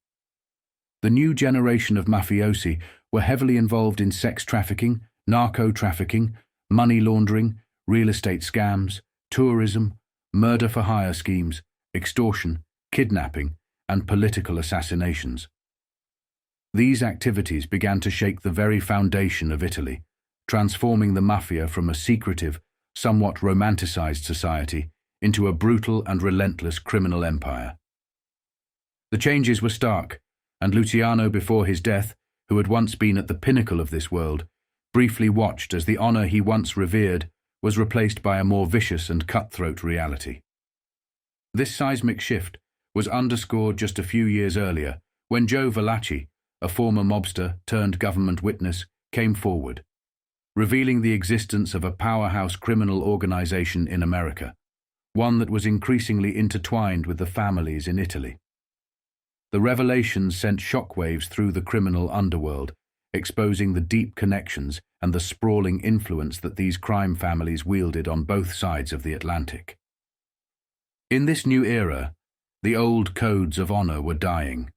The new generation of mafiosi were heavily involved in sex trafficking, narco-trafficking, money laundering, real estate scams, tourism, murder-for-hire schemes, extortion, kidnapping, and political assassinations. These activities began to shake the very foundation of Italy, transforming the mafia from a secretive, somewhat romanticized society into a brutal and relentless criminal empire. The changes were stark, and Luciano, before his death, who had once been at the pinnacle of this world, briefly watched as the honor he once revered was replaced by a more vicious and cutthroat reality. This seismic shift was underscored just a few years earlier when Joe Valachi, a former mobster turned government witness, came forward, revealing the existence of a powerhouse criminal organization in America, one that was increasingly intertwined with the families in Italy. The revelations sent shockwaves through the criminal underworld, exposing the deep connections and the sprawling influence that these crime families wielded on both sides of the Atlantic. In this new era, the old codes of honor were dying,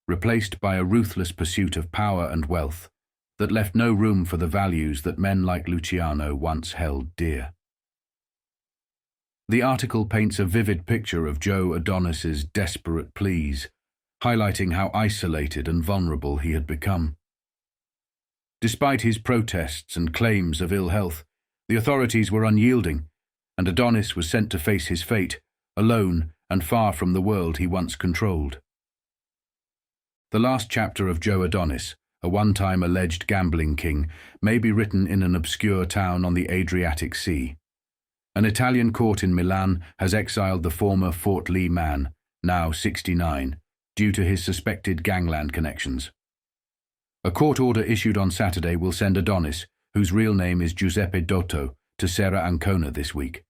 replaced by a ruthless pursuit of power and wealth that left no room for the values that men like Luciano once held dear. The article paints a vivid picture of Joe Adonis's desperate pleas, highlighting how isolated and vulnerable he had become. Despite his protests and claims of ill health, the authorities were unyielding, and Adonis was sent to face his fate, alone and far from the world he once controlled. The last chapter of Joe Adonis, a one-time alleged gambling king, may be written in an obscure town on the Adriatic Sea. An Italian court in Milan has exiled the former Fort Lee man, now 69, due to his suspected gangland connections. A court order issued on Saturday will send Adonis, whose real name is Giuseppe Dotto, to Serra Ancona this week.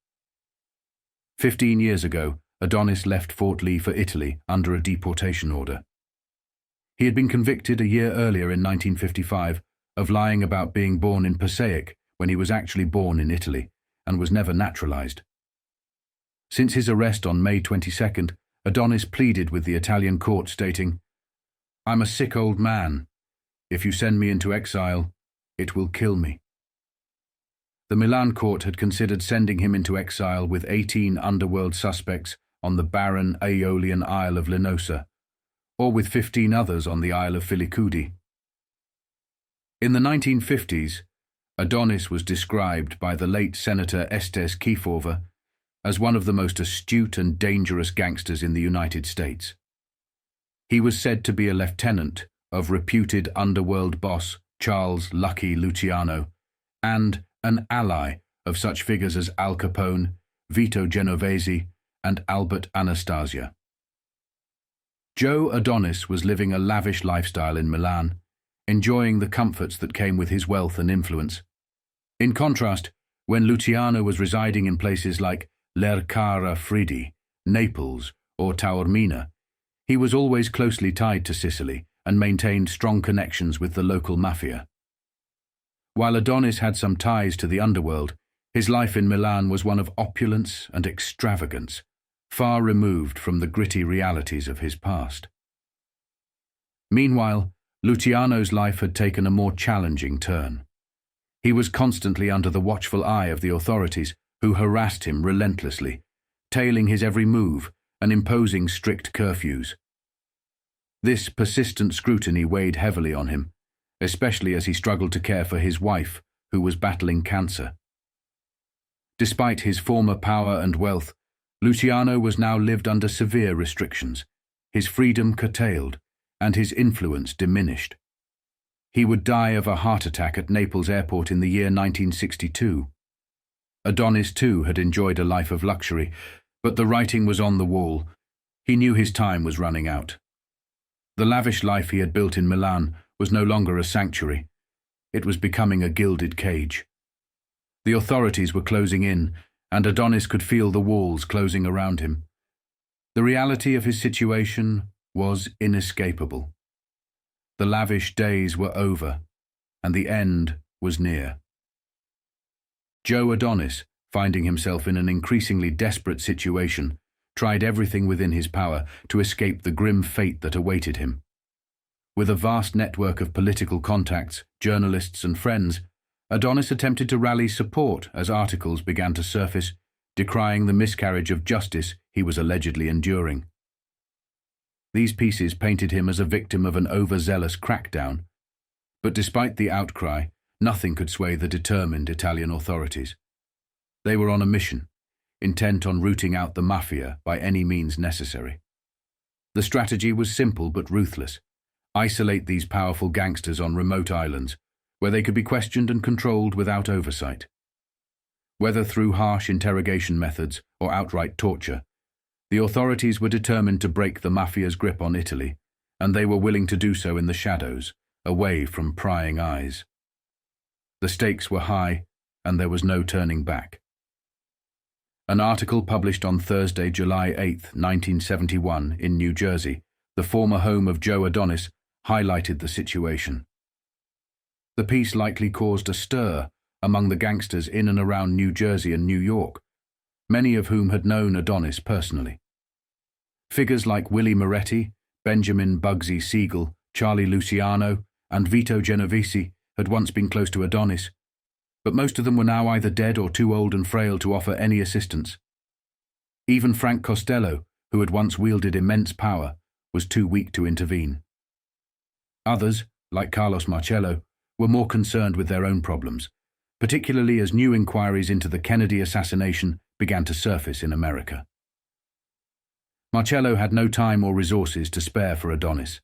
15 years ago, Adonis left Fort Lee for Italy under a deportation order. He had been convicted a year earlier in 1955 of lying about being born in Passaic when he was actually born in Italy and was never naturalized. Since his arrest on May 22nd, Adonis pleaded with the Italian court, stating, "I'm a sick old man. If you send me into exile, it will kill me." The Milan court had considered sending him into exile with 18 underworld suspects on the barren Aeolian Isle of Linosa, or with 15 others on the Isle of Filicudi. In the 1950s, Adonis was described by the late Senator Estes Kefauver as one of the most astute and dangerous gangsters in the United States. He was said to be a lieutenant of reputed underworld boss Charles Lucky Luciano and an ally of such figures as Al Capone, Vito Genovese, and Albert Anastasia. Joe Adonis was living a lavish lifestyle in Milan, enjoying the comforts that came with his wealth and influence. In contrast, when Luciano was residing in places like Lercara Fridi, Naples, or Taormina, he was always closely tied to Sicily and maintained strong connections with the local mafia. While Adonis had some ties to the underworld, his life in Milan was one of opulence and extravagance, far removed from the gritty realities of his past. Meanwhile, Luciano's life had taken a more challenging turn. He was constantly under the watchful eye of the authorities, who harassed him relentlessly, tailing his every move and imposing strict curfews. This persistent scrutiny weighed heavily on him, especially as he struggled to care for his wife, who was battling cancer. Despite his former power and wealth, Luciano was now lived under severe restrictions, his freedom curtailed, and his influence diminished. He would die of a heart attack at Naples airport in the year 1962. Adonis, too, had enjoyed a life of luxury, but the writing was on the wall. He knew his time was running out. The lavish life he had built in Milan was no longer a sanctuary. It was becoming a gilded cage. The authorities were closing in, and Adonis could feel the walls closing around him. The reality of his situation was inescapable. The lavish days were over, and the end was near. Joe Adonis, finding himself in an increasingly desperate situation, tried everything within his power to escape the grim fate that awaited him. With a vast network of political contacts, journalists, and friends, Adonis attempted to rally support as articles began to surface, decrying the miscarriage of justice he was allegedly enduring. These pieces painted him as a victim of an overzealous crackdown, but despite the outcry, nothing could sway the determined Italian authorities. They were on a mission, intent on rooting out the mafia by any means necessary. The strategy was simple but ruthless: isolate these powerful gangsters on remote islands, where they could be questioned and controlled without oversight. Whether through harsh interrogation methods or outright torture, the authorities were determined to break the mafia's grip on Italy, and they were willing to do so in the shadows, away from prying eyes. The stakes were high, and there was no turning back. An article published on Thursday, July 8, 1971, in New Jersey, the former home of Joe Adonis, highlighted the situation. The piece likely caused a stir among the gangsters in and around New Jersey and New York, many of whom had known Adonis personally. Figures like Willie Moretti, Benjamin Bugsy Siegel, Charlie Luciano, and Vito Genovese had once been close to Adonis, but most of them were now either dead or too old and frail to offer any assistance. Even Frank Costello, who had once wielded immense power, was too weak to intervene. Others, like Carlos Marcello, were more concerned with their own problems, particularly as new inquiries into the Kennedy assassination began to surface in America. Marcello had no time or resources to spare for Adonis.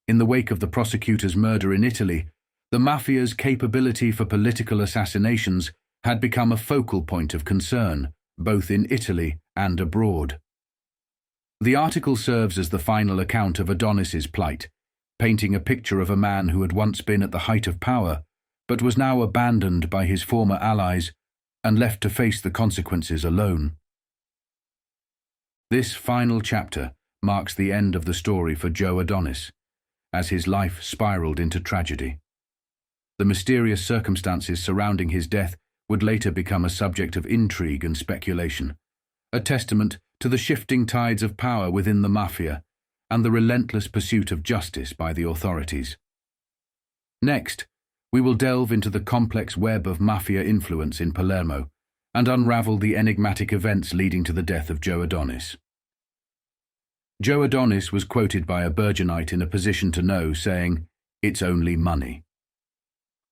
In the wake of the prosecutor's murder in Italy, the mafia's capability for political assassinations had become a focal point of concern, both in Italy and abroad. The article serves as the final account of Adonis's plight, painting a picture of a man who had once been at the height of power, but was now abandoned by his former allies and left to face the consequences alone. This final chapter marks the end of the story for Joe Adonis, as his life spiraled into tragedy. The mysterious circumstances surrounding his death would later become a subject of intrigue and speculation, a testament to the shifting tides of power within the mafia and the relentless pursuit of justice by the authorities. Next, We will delve into the complex web of mafia influence in Palermo and unravel the enigmatic events leading to the death of Joe Adonis. Joe Adonis was quoted by a Burgeonite in a position to know, saying, "It's only money."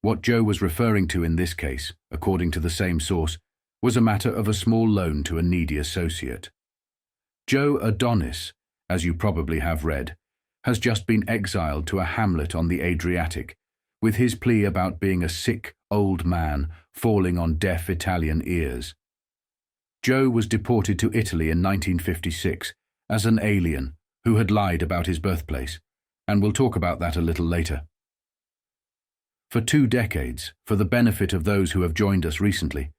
What Joe was referring to in this case, according to the same source, was a matter of a small loan to a needy associate. Joe Adonis, as you probably have read, has just been exiled to a hamlet on the Adriatic, with his plea about being a sick, old man falling on deaf Italian ears. Joe was deported to Italy in 1956 as an alien who had lied about his birthplace, and we'll talk about that a little later. For 2 decades, for the benefit of those who have joined us recently,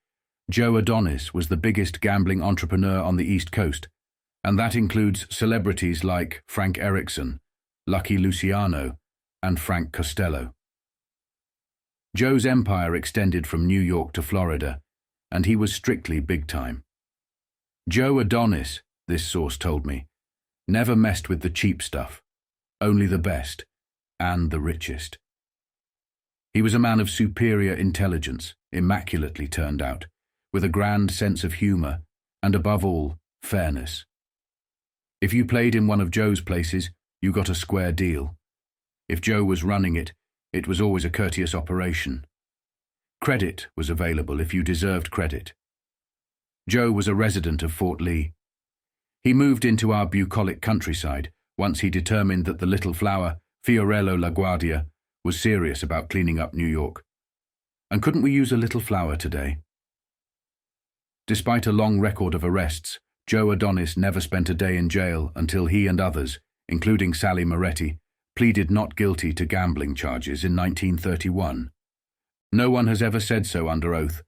Joe Adonis was the biggest gambling entrepreneur on the East Coast, and that includes celebrities like Frank Erickson, Lucky Luciano, and Frank Costello. Joe's empire extended from New York to Florida, and he was strictly big time. Joe Adonis, this source told me, never messed with the cheap stuff, only the best, and the richest. He was a man of superior intelligence, immaculately turned out, with a grand sense of humor, and above all, fairness. If you played in one of Joe's places, you got a square deal. If Joe was running it, it was always a courteous operation. Credit was available if you deserved credit. Joe was a resident of Fort Lee. He moved into our bucolic countryside once he determined that the little flower, Fiorello LaGuardia, was serious about cleaning up New York. And couldn't we use a little flower today? Despite a long record of arrests, Joe Adonis never spent a day in jail until he and others, including Sally Moretti, pleaded not guilty to gambling charges in 1931. No one has ever said so under oath,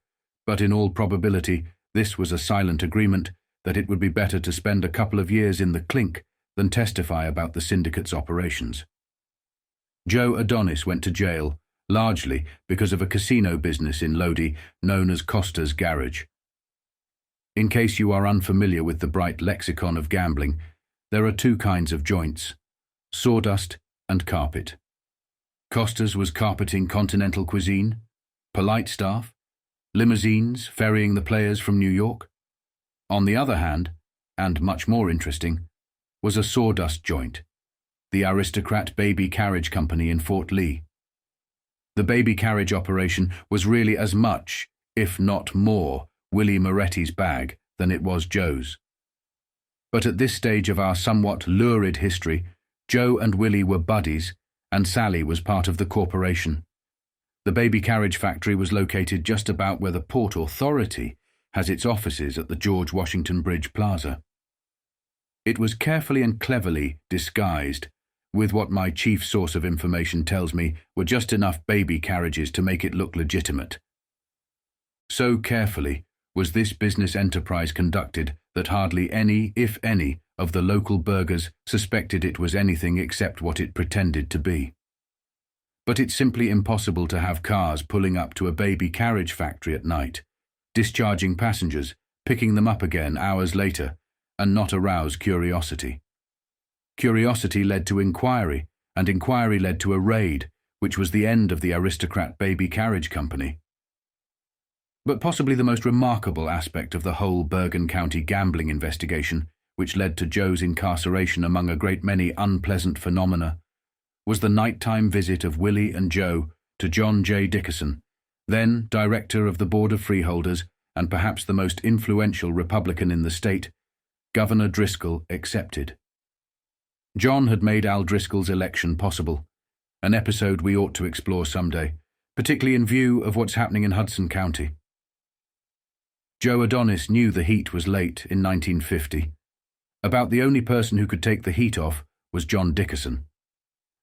but in all probability, this was a silent agreement that it would be better to spend a couple of years in the clink than testify about the syndicate's operations. Joe Adonis went to jail, largely because of a casino business in Lodi known as Costa's Garage. In case you are unfamiliar with the bright lexicon of gambling, there are 2 kinds of joints: sawdust and carpet. Costa's was carpeting continental cuisine, polite staff, limousines ferrying the players from New York. On the other hand, and much more interesting, was a sawdust joint, the aristocrat baby carriage company in Fort Lee. The baby carriage operation was really as much, if not more, Willie Moretti's bag than it was Joe's. But at this stage of our somewhat lurid history, Joe and Willie were buddies, and Sally was part of the corporation. The baby carriage factory was located just about where the Port Authority has its offices at the George Washington Bridge Plaza. It was carefully and cleverly disguised, with what my chief source of information tells me were just enough baby carriages to make it look legitimate. So carefully was this business enterprise conducted that hardly any, if any, of the local burghers suspected it was anything except what it pretended to be. But it's simply impossible to have cars pulling up to a baby carriage factory at night, discharging passengers, picking them up again hours later, and not arouse curiosity. Curiosity led to inquiry, and inquiry led to a raid, which was the end of the aristocrat baby carriage company. But possibly the most remarkable aspect of the whole Bergen County gambling investigation, which led to Joe's incarceration among a great many unpleasant phenomena, was the nighttime visit of Willie and Joe to John J. Dickerson, then director of the Board of Freeholders and perhaps the most influential Republican in the state, Governor Driscoll accepted. John had made Al Driscoll's election possible, an episode we ought to explore someday, particularly in view of what's happening in Hudson County. Joe Adonis knew the heat was late in 1950. About the only person who could take the heat off was John Dickerson.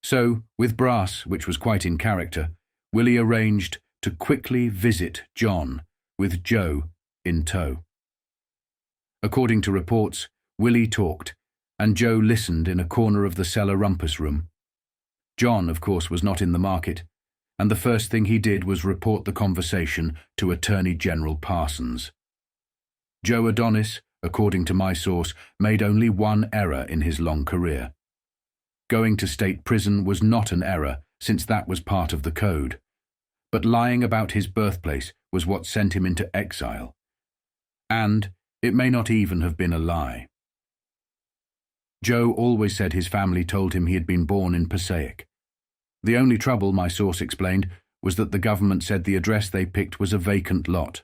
So, with brass, which was quite in character, Willie arranged to quickly visit John, with Joe in tow. According to reports, Willie talked, and Joe listened in a corner of the cellar rumpus room. John, of course, was not in the market, and the first thing he did was report the conversation to Attorney General Parsons. Joe Adonis, according to my source, made only one error in his long career. Going to state prison was not an error, since that was part of the code. But lying about his birthplace was what sent him into exile. And it may not even have been a lie. Joe always said his family told him he had been born in Passaic. The only trouble, my source explained, was that the government said the address they picked was a vacant lot.